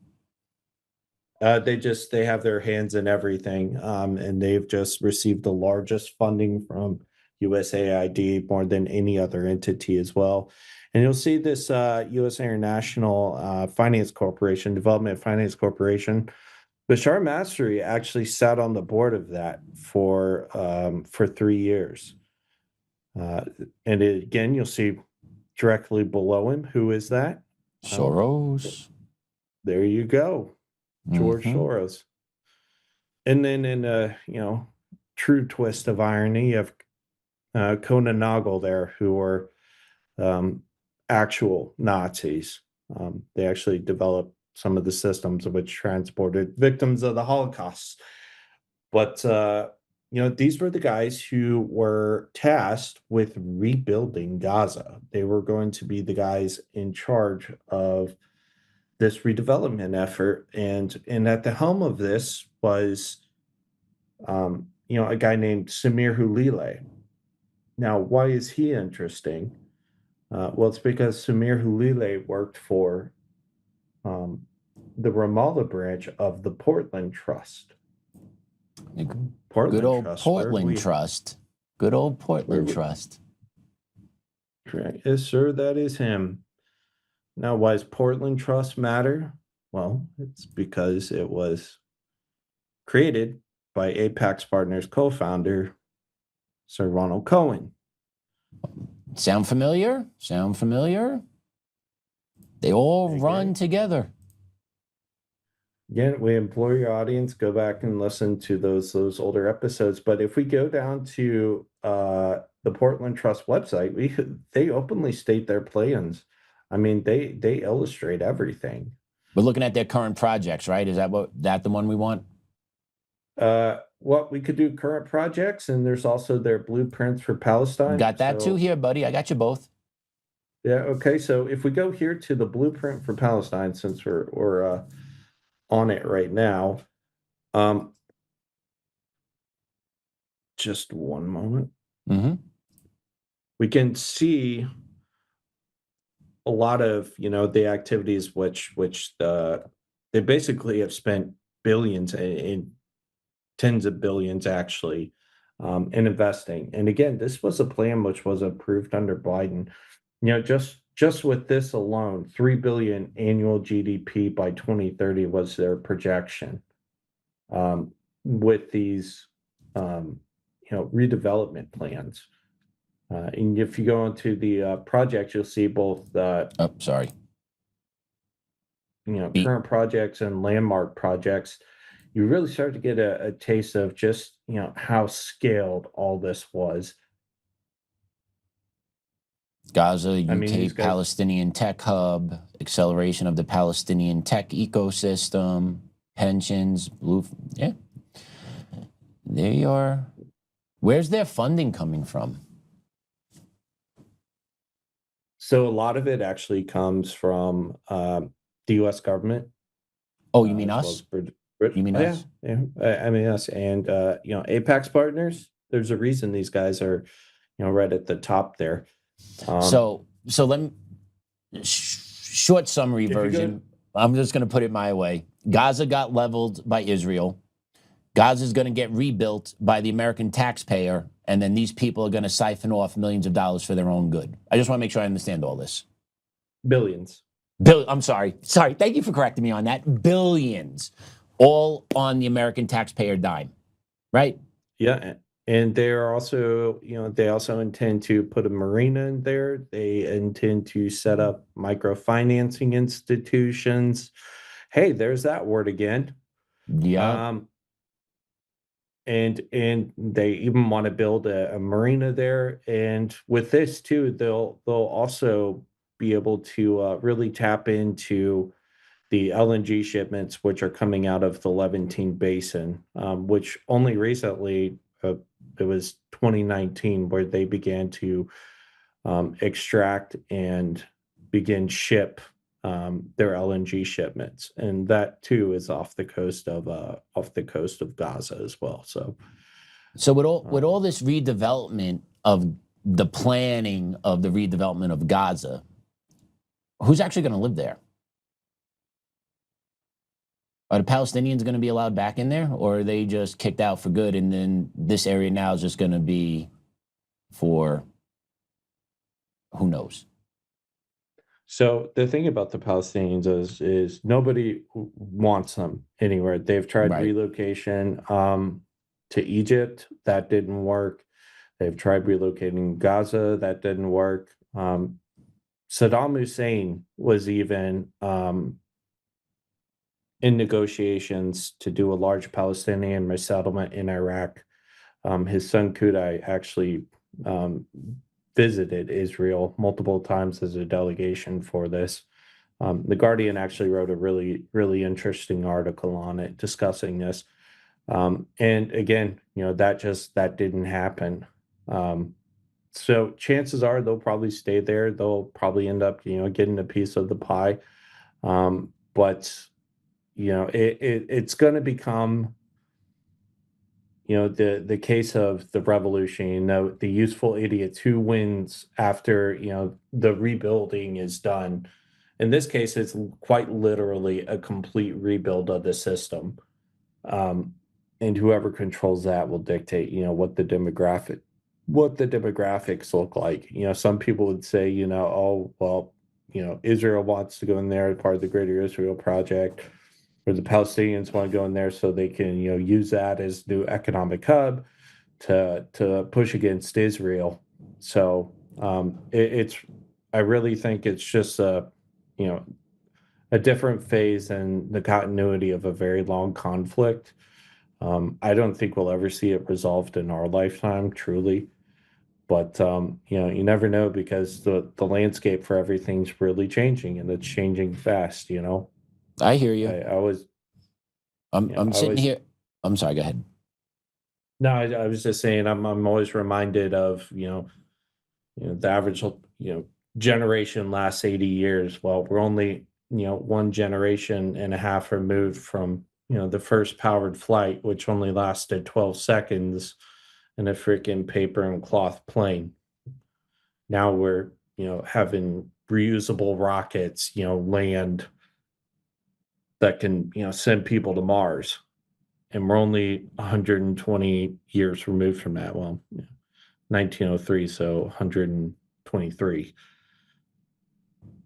They have their hands in everything, and they've just received the largest funding from USAID, more than any other entity as well. And you'll see this U.S. International Finance Corporation, Development Finance Corporation. Bashar Masri actually sat on the board of that for 3 years. And again, you'll see directly below him, who is that? Soros. There you go. George Soros. And then in true twist of irony, you have Conan Nagel there, who are actual Nazis. They actually developed some of the systems which transported victims of the Holocaust. But these were the guys who were tasked with rebuilding Gaza. They were going to be the guys in charge of this redevelopment effort, and at the helm of this was a guy named Samir Hulile. Now, why is he interesting? Well, it's because Samir Hulile worked for the Ramallah branch of the Portland Trust. Good old Portland Trust. Good old Portland Trust. Correct. Yes, sir, that is him. Now, why does Portland Trust matter? Well, it's because it was created by Apax Partners co-founder, Sir Ronald Cohen. Sound familiar? They all run together. Again, we implore your audience, go back and listen to those older episodes. But if we go down to the Portland Trust website, they openly state their plans. I mean, they illustrate everything. We're looking at their current projects, right? Is that the one we want? Well, we could do current projects, and there's also their blueprints for Palestine. Got that too here, buddy. I got you both. Yeah. Okay. So if we go here to the blueprint for Palestine, since we're on it right now, just one moment. We can see a lot of the activities which they basically have spent billions in tens of billions actually in investing. And again, this was a plan which was approved under Biden. Just with this alone, 3 billion annual GDP by 2030 was their projection. With these redevelopment plans. And if you go into the project, you'll see both current projects and landmark projects. You really start to get a taste of just how scaled all this was. Gaza, UK Palestinian Tech Hub, acceleration of the Palestinian tech ecosystem, pensions, yeah. There you are. Where's their funding coming from? So a lot of it actually comes from the U.S. government. Oh, you mean as well us? as You mean oh, us? yeah, I mean us, and Apax Partners. There's a reason these guys are, right at the top there. So let me short summary If you go- version. I'm just going to put it my way. Gaza got leveled by Israel. Gaza is going to get rebuilt by the American taxpayer, and then these people are going to siphon off millions of dollars for their own good. I just want to make sure I understand all this. Billions. I'm sorry. Thank you for correcting me on that. Billions, all on the American taxpayer dime, right? Yeah, and they are also, they also intend to put a marina in there. They intend to set up microfinancing institutions. Hey, there's that word again. Yeah. And they even want to build a marina there. And with this too, they'll also be able to really tap into the LNG shipments, which are coming out of the Levantine Basin, which only recently, it was 2019, where they began to extract and begin ship their LNG shipments, and that too is off the coast of Gaza as well. So with all this redevelopment of the planning of the redevelopment of Gaza, who's actually going to live there? Are the Palestinians going to be allowed back in there, or are they just kicked out for good, and then this area now is just going to be for who knows? So the thing about the Palestinians is nobody wants them anywhere. They've tried Right. relocation to Egypt, that didn't work. They've tried relocating Gaza, that didn't work. Saddam Hussein was even in negotiations to do a large Palestinian resettlement in Iraq. His son Kudai actually visited Israel multiple times as a delegation for this. The Guardian actually wrote a really, really interesting article on it discussing this. And again, that didn't happen. So chances are they'll probably stay there. They'll probably end up, getting a piece of the pie. But it's going to become, the case of the revolution, the useful idiots who wins after, the rebuilding is done. In this case, it's quite literally a complete rebuild of the system. And whoever controls that will dictate, what the demographics look like. Some people would say, oh, well, Israel wants to go in there as part of the Greater Israel Project, or the Palestinians want to go in there so they can, use that as new economic hub to push against Israel. So I really think it's just a different phase in the continuity of a very long conflict. I don't think we'll ever see it resolved in our lifetime, truly. But you never know, because the landscape for everything's really changing, and it's changing fast. I hear you. I'm sitting here. I'm sorry. Go ahead. No, I was just saying I'm always reminded of the average generation lasts 80 years. Well, we're only one generation and a half removed from the first powered flight, which only lasted 12 seconds in a freaking paper and cloth plane. Now we're having reusable rockets land that can send people to Mars, and we're only 120 years removed from that. Well, 1903, so 123.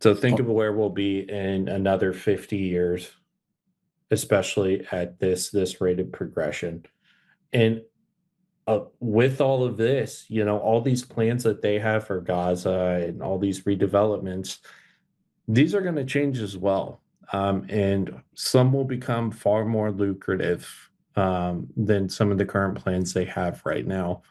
So think of where we'll be in another 50 years, especially at this rate of progression. And with all of this, all these plans that they have for Gaza and all these redevelopments, these are going to change as well. And some will become far more lucrative than some of the current plans they have right now.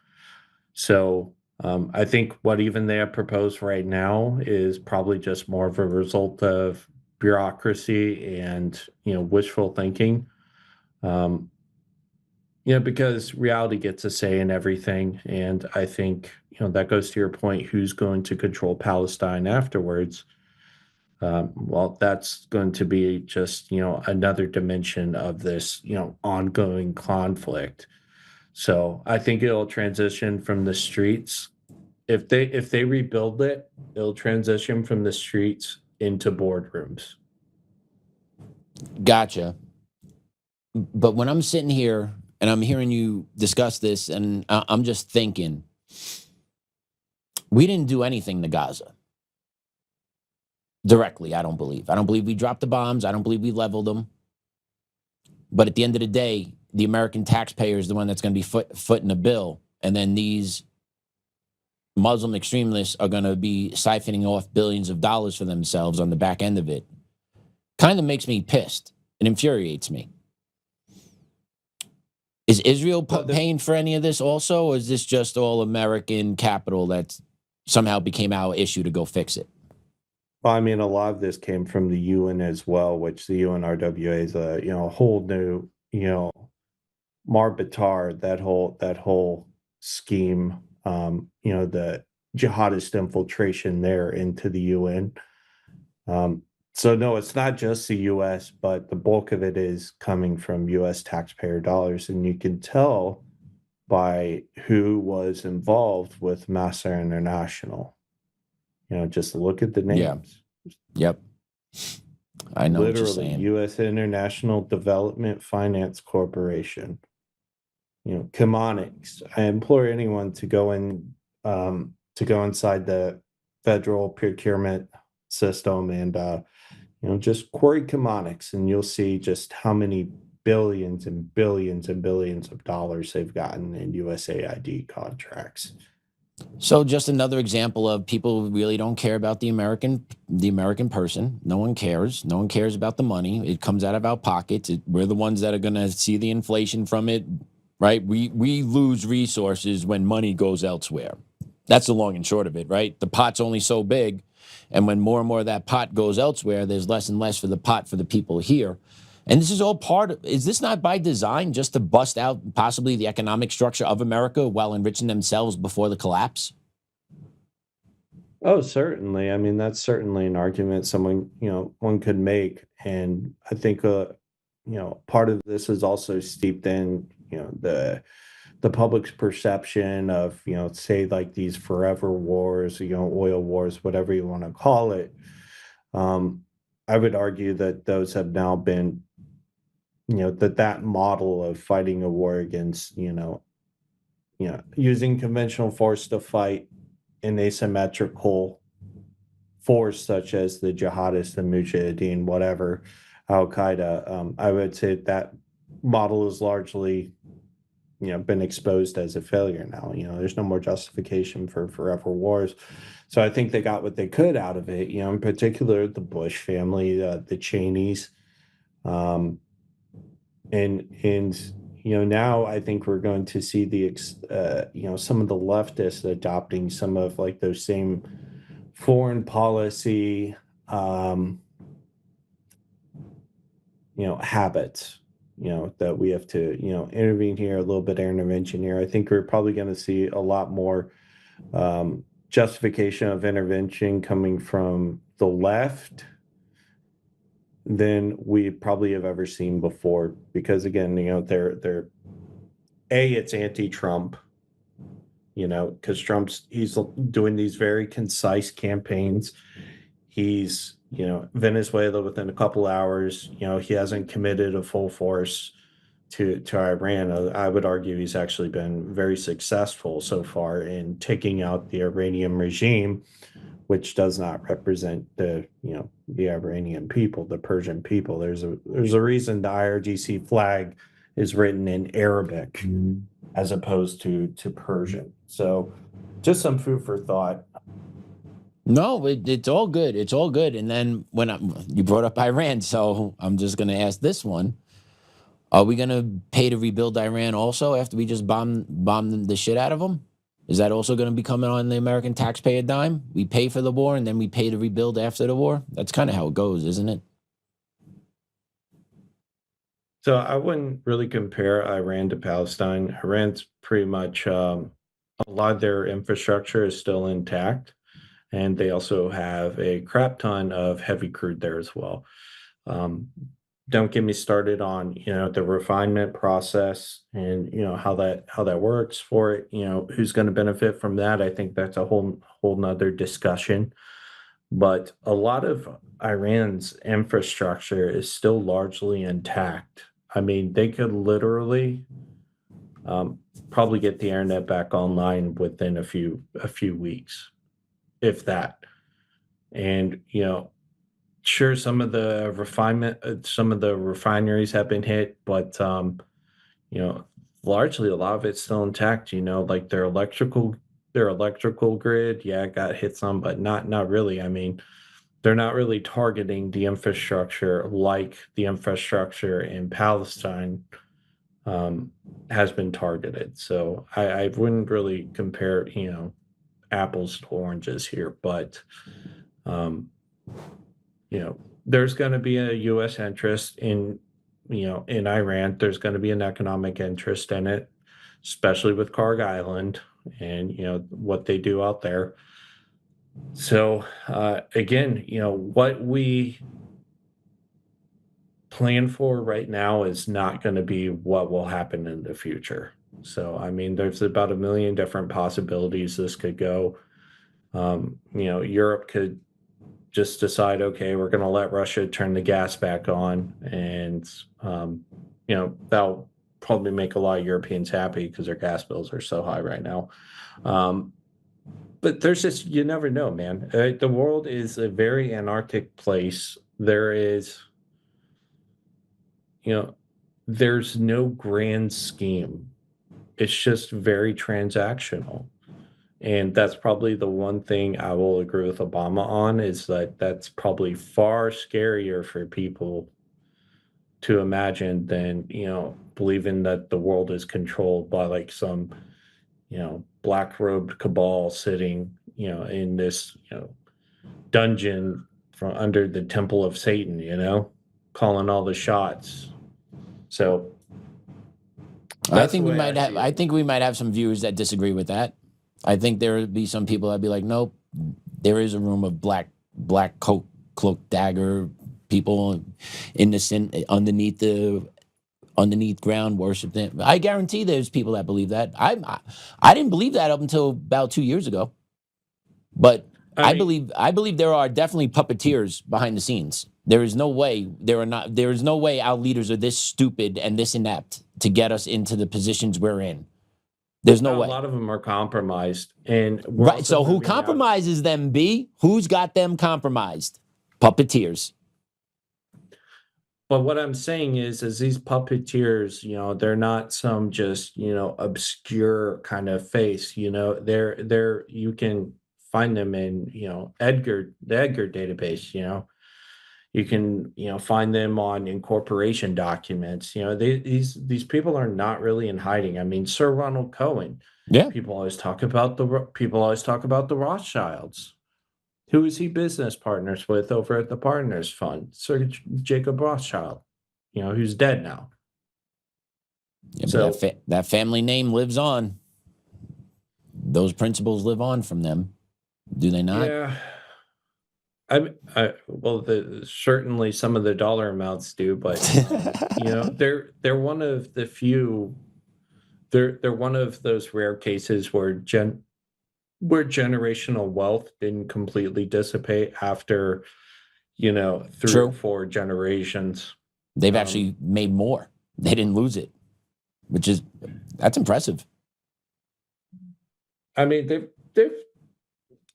So I think what even they have proposed right now is probably just more of a result of bureaucracy and wishful thinking. because reality gets a say in everything. And I think, that goes to your point, who's going to control Palestine afterwards? Well, that's going to be just, another dimension of this, ongoing conflict. So I think it'll transition from the streets. If they rebuild it, it'll transition from the streets into boardrooms. Gotcha. But when I'm sitting here and I'm hearing you discuss this, and I'm just thinking, we didn't do anything to Gaza directly. I don't believe we dropped the bombs. I don't believe we leveled them. But at the end of the day, the American taxpayer is the one that's going to be footing the bill. And then these Muslim extremists are going to be siphoning off billions of dollars for themselves on the back end of it. Kind of makes me pissed. It infuriates me. Is Israel paying for any of this also, or is this just all American capital that somehow became our issue to go fix it? Well, I mean, a lot of this came from the UN as well, which the UNRWA is a whole new Marbitar, that whole scheme, the jihadist infiltration there into the UN. So no, it's not just the U.S., but the bulk of it is coming from U.S. taxpayer dollars, and you can tell by who was involved with Massa International. Just look at the names. Yeah. Yep. I know Literally, what you're saying. U.S. International Development Finance Corporation. Chemonics. I implore anyone to go inside the federal procurement system and just query Chemonics, and you'll see just how many billions and billions and billions of dollars they've gotten in USAID contracts. So just another example of people who really don't care about the American person. No one cares. No one cares about the money. It comes out of our pockets. We're the ones that are going to see the inflation from it, right? We lose resources when money goes elsewhere. That's the long and short of it, right? The pot's only so big, and when more and more of that pot goes elsewhere, there's less and less for the pot for the people here. And this is all is this not by design, just to bust out possibly the economic structure of America while enriching themselves before the collapse? Oh, certainly. I mean, that's certainly an argument one could make. And I think, part of this is also steeped in, the public's perception of, say like these forever wars, oil wars, whatever you want to call it. I would argue that those have now been, that model of fighting a war against, using conventional force to fight an asymmetrical force such as the jihadists, the mujahideen, whatever, al-Qaeda. I would say that model is largely, been exposed as a failure now. There's no more justification for forever wars. So I think they got what they could out of it, in particular, the Bush family, the Cheneys. And now I think we're going to see some of the leftists adopting some of like those same foreign policy, habits, that we have to, intervene here, a little bit of intervention here. I think we're probably going to see a lot more justification of intervention coming from the left than we probably have ever seen before, because again, they're it's anti-Trump, because he's doing these very concise campaigns. He's Venezuela within a couple hours. He hasn't committed a full force to Iran. I would argue he's actually been very successful so far in taking out the Iranian regime, which does not represent the Iranian people, the Persian people. There's a reason the IRGC flag is written in Arabic as opposed to Persian. So just some food for thought. No, it's all good. It's all good. And then you brought up Iran, so I'm just going to ask this one. Are we going to pay to rebuild Iran also after we just bomb the shit out of them? Is that also going to be coming on the American taxpayer dime? We pay for the war and then we pay to rebuild after the war? That's kind of how it goes, isn't it? So I wouldn't really compare Iran to Palestine. Iran's pretty much a lot of their infrastructure is still intact, and they also have a crap ton of heavy crude there as well. Um, don't get me started on the refinement process and how that works for it. Who's going to benefit from that? I think that's a whole nother discussion. But a lot of Iran's infrastructure is still largely intact. I mean, they could literally probably get the internet back online within a few weeks, if that. And sure, some of the refineries have been hit, but you know, largely a lot of it's still intact. Like their electrical grid, yeah, it got hit some, but not really. I mean, they're not really targeting the infrastructure like the infrastructure in Palestine um, has been targeted. So I wouldn't really compare, apples to oranges here, but um, there's going to be a U.S. interest in Iran. There's going to be an economic interest in it, especially with Karg Island and what they do out there. So again, what we plan for right now is not going to be what will happen in the future. So I mean, there's about a million different possibilities this could go. Europe could just decide, okay, we're going to let Russia turn the gas back on, and that'll probably make a lot of Europeans happy because their gas bills are so high right now. But there's just, you never know, man. The world is a very anarchic place. There's no grand scheme. It's just very transactional. And that's probably the one thing I will agree with Obama on, is that that's probably far scarier for people to imagine than, believing that the world is controlled by like some, black robed cabal sitting, in this, dungeon from under the temple of Satan, calling all the shots. So I think we might have some viewers that disagree with that. I think there would be some people that'd be like, nope, there is a room of black coat, cloak, dagger people in the sin underneath ground worship. I guarantee there's people that believe that. I didn't believe that up until about 2 years ago, but I believe there are definitely puppeteers behind the scenes. There is no way our leaders are this stupid and this inept to get us into the positions we're in. There's no way. A lot of them are compromised, and right. So who compromises them? Who's got them compromised? Puppeteers. But what I'm saying is these puppeteers, they're not some just obscure kind of face. They're you can find them in the Edgar database. You can find them on incorporation documents. These people are not really in hiding. I mean, Sir Ronald Cohen. Yeah. People always talk about the Rothschilds. Who is he business partners with over at the Partners Fund? Sir Jacob Rothschild. Who's dead now. Yeah, so that family name lives on. Those principles live on from them, do they not? Yeah. Well, certainly some of the dollar amounts do, but they're one of the few. They're one of those rare cases where generational wealth didn't completely dissipate after 3 or 4 generations. They've actually made more. They didn't lose it, that's impressive. I mean, they've.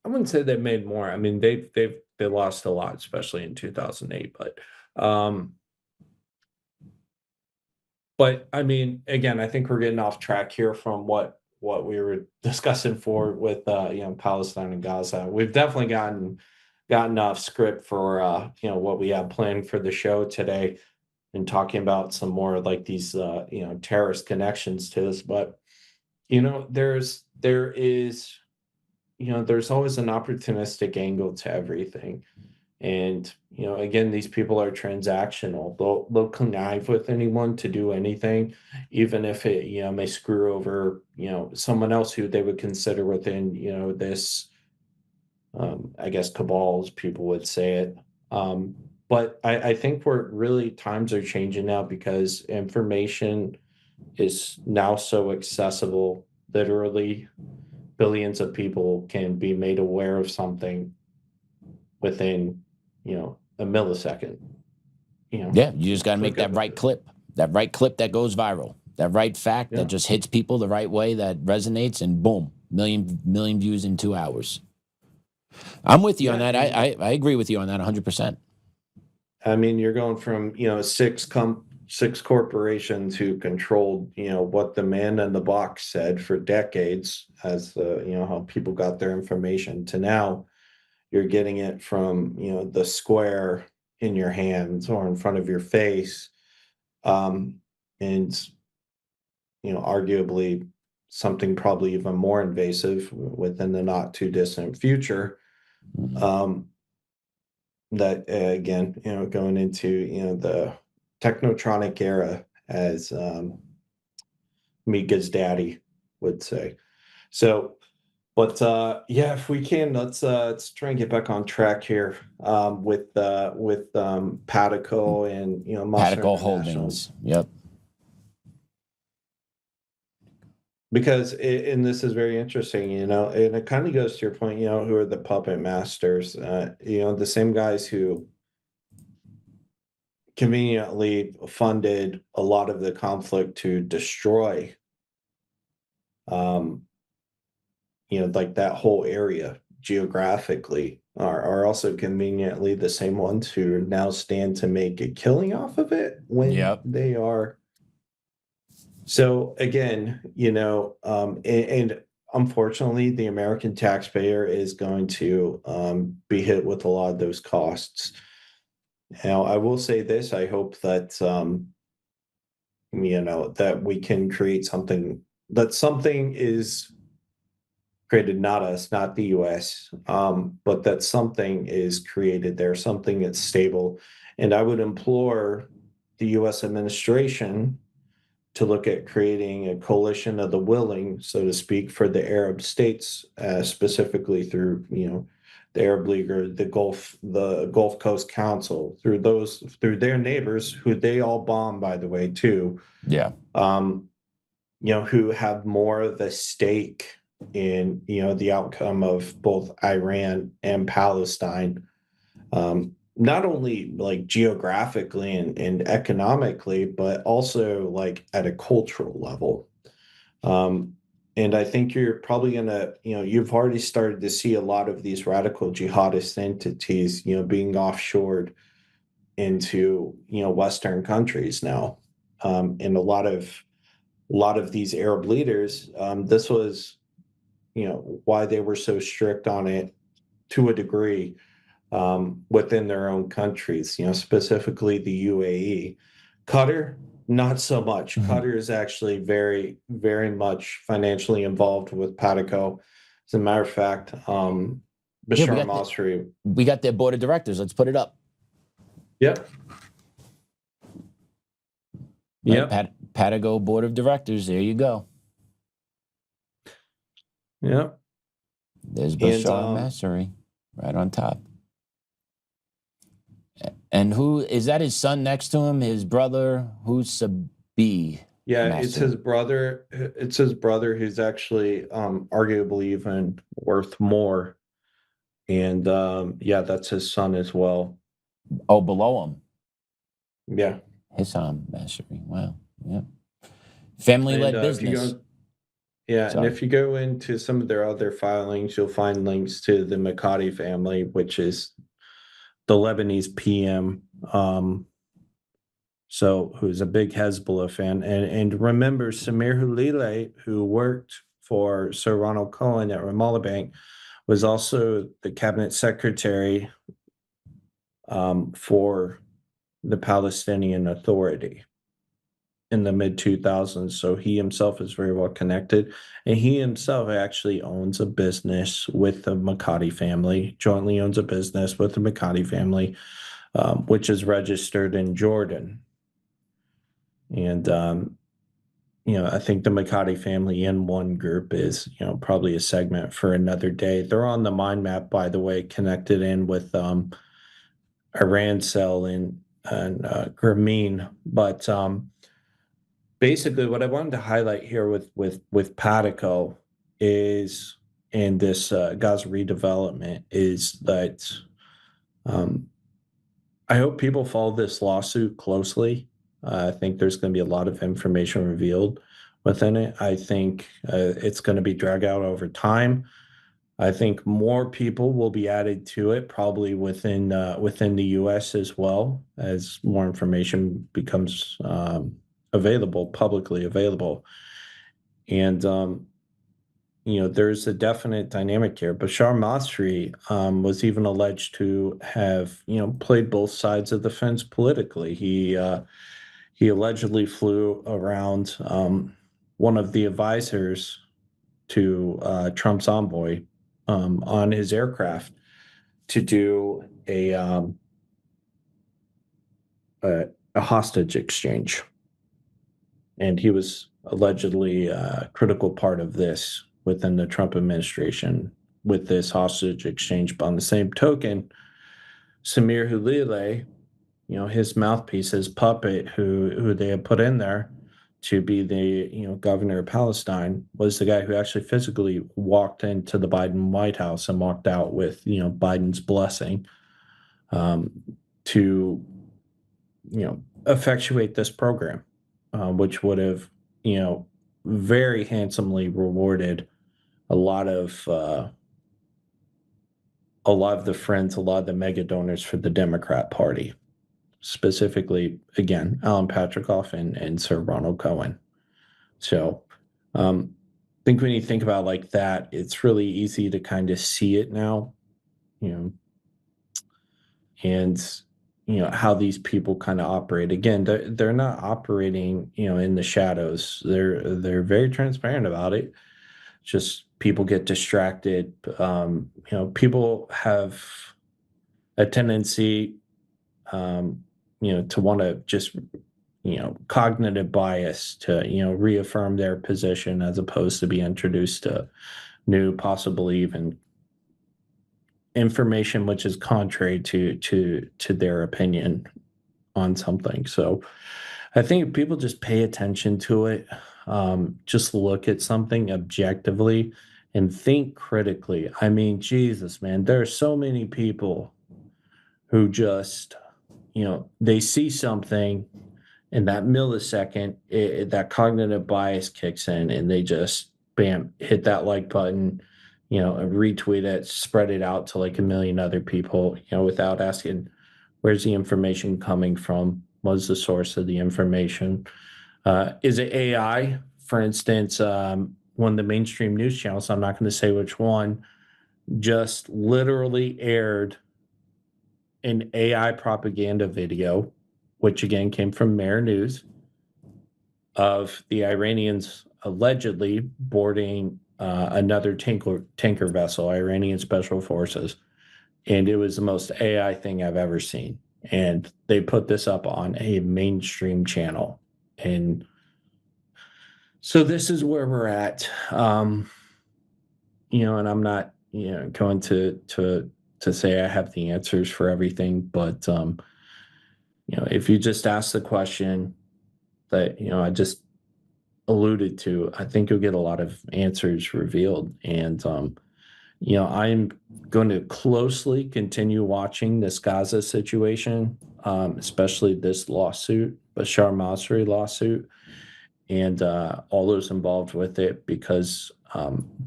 I wouldn't say they've made more. I mean, they lost a lot, especially in 2008. But I mean, again, I think we're getting off track here from what we were discussing with Palestine and Gaza. We've definitely gotten off script for what we have planned for the show today, and talking about some more like these terrorist connections to this. But there's always an opportunistic angle to everything. And, again, these people are transactional. They'll connive with anyone to do anything, even if it, may screw over, someone else who they would consider within, this, I guess, cabal, as people would say it. But I think we're really, times are changing now because information is now so accessible. Literally, billions of people can be made aware of something within, a millisecond. Yeah, you just got to make that right clip that goes viral, that right fact that just hits people the right way, that resonates, and boom, million views in 2 hours. I'm with you on that. I agree with you on that 100%. I mean, you're going from, six corporations who controlled, what the man in the box said for decades as how people got their information, to now you're getting it from, the square in your hands or in front of your face. And, arguably something probably even more invasive within the not too distant future. That again, going into, the technotronic era, as Mika's daddy would say. So, but if we can, let's try and get back on track here, with Pataco and, Monster Pataco International. Holdings. Yep. Because and this is very interesting, and it kind of goes to your point, who are the puppet masters, the same guys who conveniently funded a lot of the conflict to destroy, like that whole area geographically, are also conveniently the same ones who now stand to make a killing off of it when they are. So again, and unfortunately, the American taxpayer is going to be hit with a lot of those costs. Now, I will say this: I hope that that we can create something, that something is created, not us, not the U.S., but that something is created there, something that's stable. And I would implore the U.S. administration to look at creating a coalition of the willing, so to speak, for the Arab states, specifically through, the Arab League or the Gulf Coast Council, through their neighbors, who they all bomb, by the way, too. Yeah. Who have more of a stake in, the outcome of both Iran and Palestine. Not only like geographically and economically, but also like at a cultural level. And I think you're probably gonna, you've already started to see a lot of these radical jihadist entities, being offshored into, Western countries now. And a lot of these Arab leaders, this was, why they were so strict on it to a degree, within their own countries, specifically the UAE. Qatar, not so much. Qatar is actually very, very much financially involved with Pataco. As a matter of fact, Bashar Masri. We got their board of directors. Let's put it up. Yep. Right, Patago board of directors. There you go. Yep. There's Bashar Masri right on top. And who is that? His son next to him, his brother, who's Sabi? Yeah, Master? It's his brother. It's his brother who's actually arguably even worth more. And that's his son as well. Oh, below him. Yeah. Hissam Masri. Wow. Yeah. Family-led business. And if you go into some of their other filings, you'll find links to the Makati family, which is the Lebanese PM, who's a big Hezbollah fan. And remember, Samir Hulile, who worked for Sir Ronald Cohen at Ramallah Bank, was also the cabinet secretary for the Palestinian Authority. in the mid 2000s. So he himself is very well connected, and he himself actually owns a business with the Makati family, jointly owns a business with the Makati family, which is registered in Jordan. And, I think the Makati family in one group is, probably a segment for another day. They're on the mind map, by the way, connected in with Iran cell in Grameen. But basically, what I wanted to highlight here with Patico is, in this Gaza redevelopment, is that I hope people follow this lawsuit closely. I think there's going to be a lot of information revealed within it. I think it's going to be dragged out over time. I think more people will be added to it, probably within the U.S. as well, as more information becomes publicly available. And there's a definite dynamic here. Bashar Masri was even alleged to have played both sides of the fence politically. He allegedly flew around one of the advisors to Trump's envoy on his aircraft to do a hostage exchange. And he was allegedly a critical part of this within the Trump administration with this hostage exchange. But on the same token, Samir Hulile, his mouthpiece, his puppet, who they had put in there to be the governor of Palestine, was the guy who actually physically walked into the Biden White House and walked out with Biden's blessing to effectuate this program, which would have very handsomely rewarded a lot of the friends, a lot of the mega donors for the Democrat Party. Specifically, again, Alan Patrickoff and Sir Ronald Cohen. So I think when you think about it like that, it's really easy to kind of see it now, and how these people kind of operate. Again, they're not operating in the shadows. They're very transparent about it. Just people get distracted. People have a tendency to want to just, cognitive bias to, reaffirm their position as opposed to be introduced to new, possibly even information which is contrary to their opinion on something. So I think if people just pay attention to it, just look at something objectively and think critically. I mean, Jesus, man, there are so many people who just, they see something in that millisecond, that cognitive bias kicks in, and they just, bam, hit that like button, and retweet it, spread it out to like a million other people, without asking, where's the information coming from? What's the source of the information? Is it AI? For instance, one of the mainstream news channels, I'm not going to say which one, just literally aired an AI propaganda video, which again came from Mayor News, of the Iranians allegedly boarding another tanker vessel, Iranian Special Forces. And it was the most AI thing I've ever seen. And they put this up on a mainstream channel. And so this is where we're at. And I'm not, going to say I have the answers for everything, but if you just ask the question that I just alluded to, I think you'll get a lot of answers revealed. And I'm going to closely continue watching this Gaza situation, especially this lawsuit, Bashar Masri lawsuit, and all those involved with it, because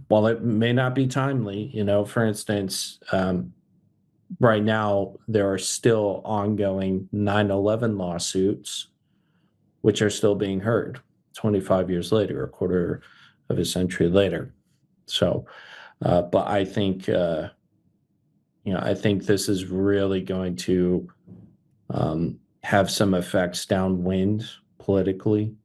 while it may not be timely, for instance, right now there are still ongoing 9/11 lawsuits, which are still being heard 25 years later, a quarter of a century later. So, but I think, I think this is really going to have some effects downwind politically.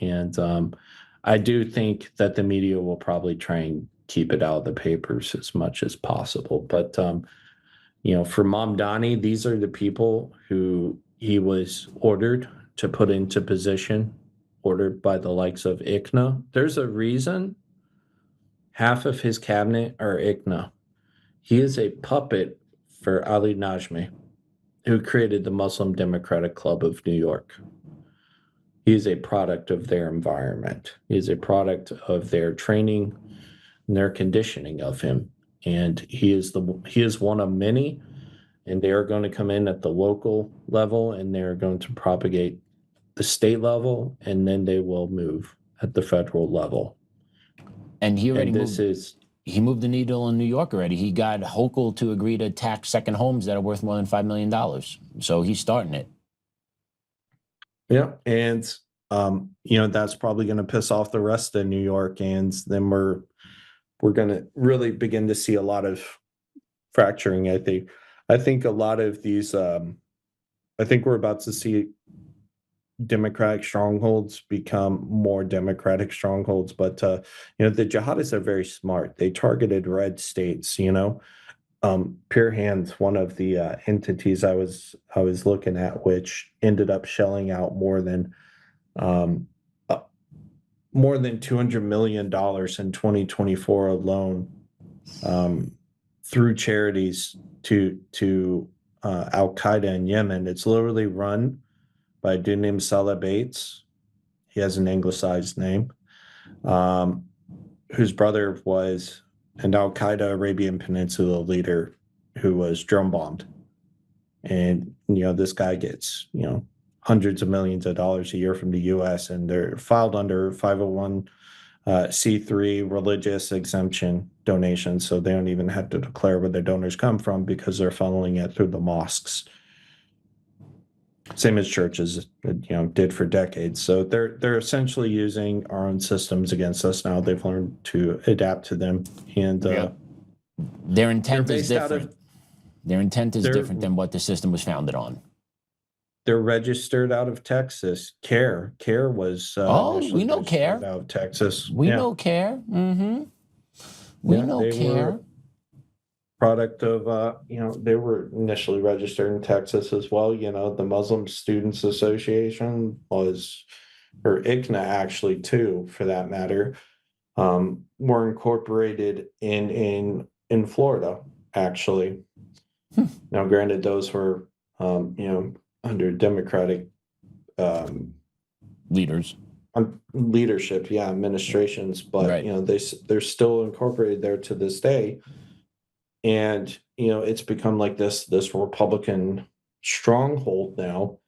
And I do think that the media will probably try and keep it out of the papers as much as possible. But, for Mamdani, these are the people who he was ordered to put into position, ordered by the likes of ICNA. There's a reason half of his cabinet are ICNA. He is a puppet for Ali Najmi, who created the Muslim Democratic Club of New York. He is a product of their environment. He is a product of their training and their conditioning of him. And he is one of many, and they are going to come in at the local level, and they're going to propagate the state level, and then they will move at the federal level. And he already he moved the needle in New York already. He got Hochul to agree to tax second homes that are worth more than $5 million. So he's starting it. Yeah, and that's probably going to piss off the rest of New York, and then we're going to really begin to see a lot of fracturing. I think a lot of these. I think we're about to see Democratic strongholds become more Democratic strongholds, but the jihadists are very smart. They targeted red states. Pure Hands, one of the entities I was looking at, which ended up shelling out more than $200 million in 2024 alone through charities to al-Qaeda in Yemen. It's literally run by a dude named Salah Bates. He has an anglicized name, whose brother was an al-Qaeda Arabian Peninsula leader who was drone bombed. And, this guy gets, hundreds of millions of dollars a year from the U.S., and they're filed under 501c3 religious exemption donations. So they don't even have to declare where their donors come from because they're funneling it through the mosques. Same as churches, did for decades. So they're essentially using our own systems against us now. They've learned to adapt to them, and their intent is different. Their intent is different than what the system was founded on. They're registered out of Texas. CARE was we know CARE out of Texas. We know CARE. Mm-hmm. We know CARE. Product of they were initially registered in Texas as well. The Muslim Students Association was, or ICNA actually too, for that matter, were incorporated in Florida actually. Now, granted, those were under Democratic leadership, administrations, but right. They're still incorporated there to this day. And, it's become like this Republican stronghold now,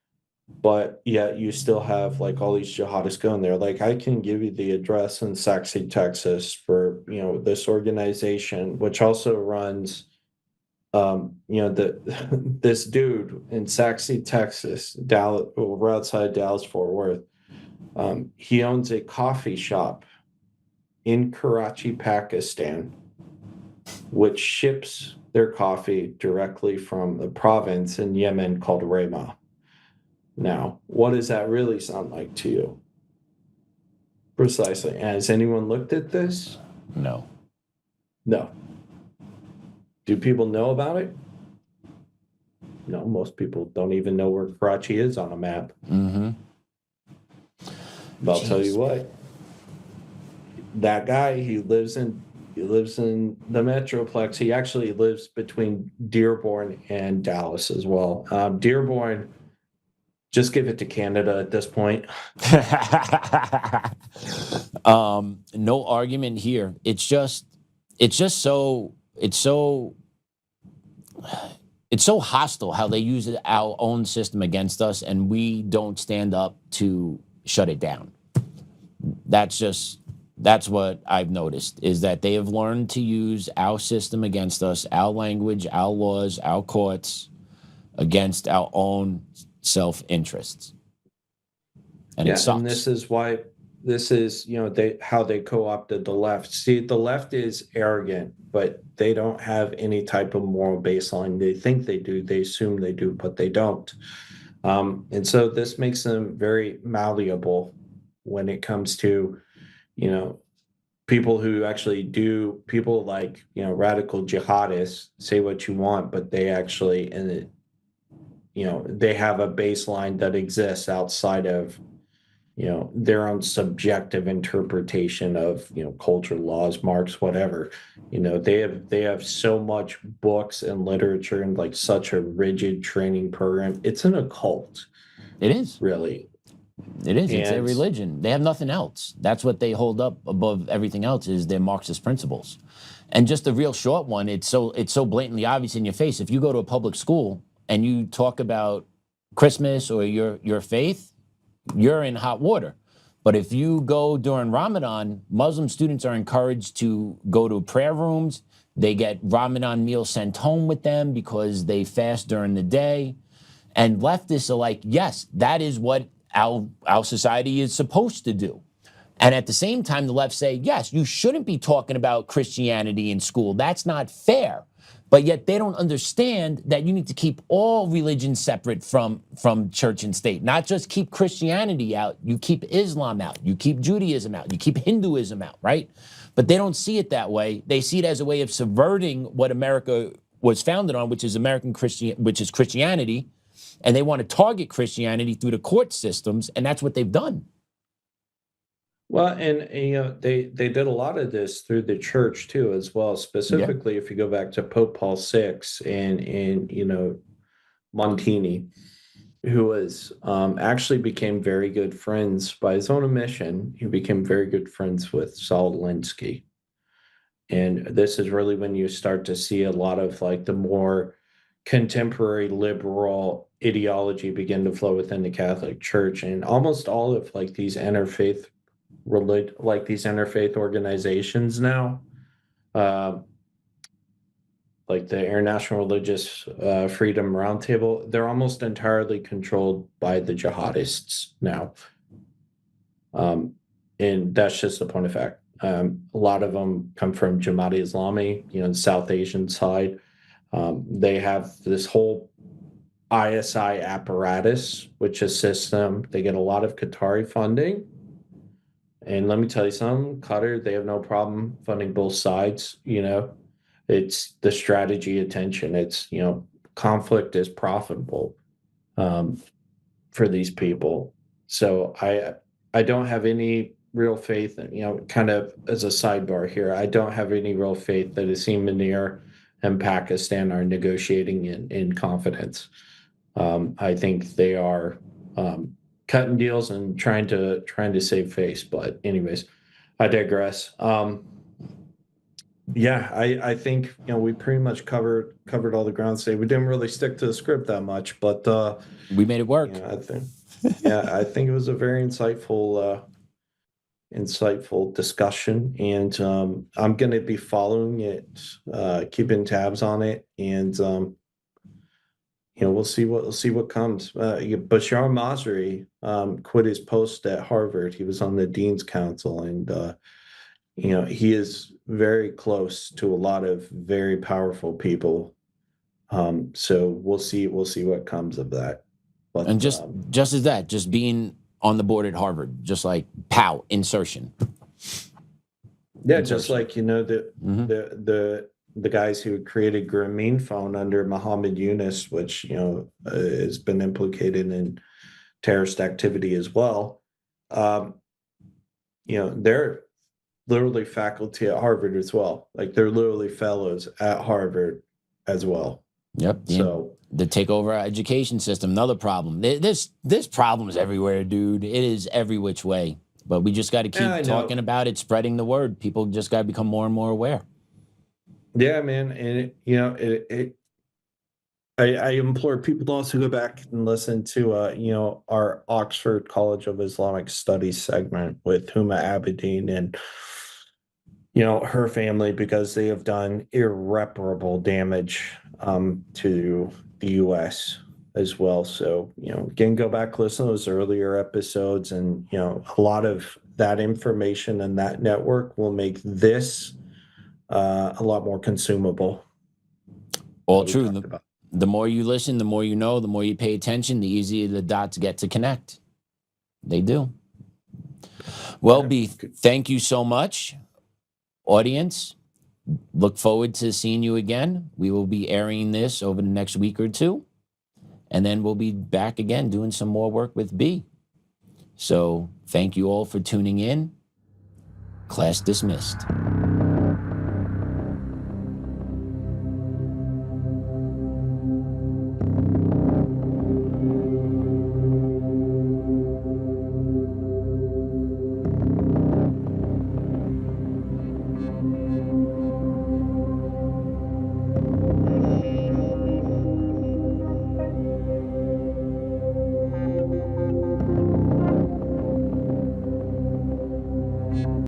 but yet you still have like all these jihadists going there. Like, I can give you the address in Sac City, Texas for, this organization, which also runs, this dude in Sac City, Texas, Dallas, we're outside Dallas, Fort Worth. He owns a coffee shop in Karachi, Pakistan, which ships their coffee directly from the province in Yemen called Rema. Now, what does that really sound like to you? Precisely. Has anyone looked at this? No. Do people know about it? No, most people don't even know where Karachi is on a map. Mm-hmm. But I'll tell you what. That guy, he lives in the Metroplex. He actually lives between Dearborn and Dallas as well. Dearborn, just give it to Canada at this point. No argument here. It's so hostile how they use our own system against us, and we don't stand up to shut it down. That's what I've noticed, is that they have learned to use our system against us, our language, our laws, our courts, against our own self-interests. And it sucks. And this is how they co-opted the left. See, the left is arrogant, but they don't have any type of moral baseline. They think they do, they assume they do, but they don't. And so this makes them very malleable when it comes to, people who actually do, people like, radical jihadists, say what you want, but they actually, and they have a baseline that exists outside of, their own subjective interpretation of, culture, laws, marks, whatever. They have so much books and literature and like such a rigid training program. It's an occult. It is. Really. It is. It's their religion. They have nothing else. That's what they hold up above everything else is their Marxist principles. And just a real short one, it's so blatantly obvious in your face. If you go to a public school and you talk about Christmas or your faith, you're in hot water. But if you go during Ramadan, Muslim students are encouraged to go to prayer rooms. They get Ramadan meals sent home with them because they fast during the day. And leftists are like, yes, that is what our society is supposed to do. And at the same time, the left say, yes, you shouldn't be talking about Christianity in school. That's not fair. But yet they don't understand that you need to keep all religions separate from church and state, not just keep Christianity out. You keep Islam out. You keep Judaism out. You keep Hinduism out, right? But they don't see it that way. They see it as a way of subverting what America was founded on, which is Christianity. And they want to target Christianity through the court systems, and that's what they've done. Well, and they did a lot of this through the church too, as well. Specifically, if you go back to Pope Paul VI and Montini, who was actually became very good friends by his own admission. He became very good friends with Saul Alinsky, and this is really when you start to see a lot of like the more contemporary liberal ideology begin to flow within the Catholic Church, and almost all of like these interfaith organizations now, like the International Religious Freedom Roundtable, they're almost entirely controlled by the jihadists now. And that's just a point of fact. A lot of them come from Jamaat-e-Islami, the South Asian side. They have this whole ISI apparatus, which assists them. They get a lot of Qatari funding. And let me tell you something, Qatar, they have no problem funding both sides. It's the strategy attention. It's, conflict is profitable for these people. So I don't have any real faith, kind of as a sidebar here, I don't have any real faith that Asim Munir and Pakistan are negotiating in confidence. I think they are cutting deals and trying to save face. But anyways, I digress. I think we pretty much covered all the ground today. We didn't really stick to the script that much, but we made it work. I think it was a very insightful discussion, and I'm going to be following it, keeping tabs on it, and we'll see what comes. Bashar Masri quit his post at Harvard. He was on the Dean's Council, and he is very close to a lot of very powerful people. So we'll see what comes of that. But, and just as that, just being on the board at Harvard, just like pow, insertion. Yeah, just like the guys who created Grameen phone under Muhammad Yunus, which has been implicated in terrorist activity as well. They're literally faculty at Harvard as well. Like they're literally fellows at Harvard as well. Yep. So the takeover education system, another problem. This problem is everywhere, dude. It is every which way. But we just got to keep talking about it, spreading the word. People just got to become more and more aware. Yeah, man. And I implore people to also go back and listen to our Oxford College of Islamic Studies segment with Huma Abedin and her family, because they have done irreparable damage to the U.S. as well. So again, go back, listen to those earlier episodes, and a lot of that information and that network will make this a lot more consumable. All true. The more you listen, the more you know, the more you pay attention, the easier the dots get to connect. They do. Well, B, thank you so much. Audience, look forward to seeing you again. We will be airing this over the next week or two, and then we'll be back again doing some more work with B. So thank you all for tuning in. Class dismissed.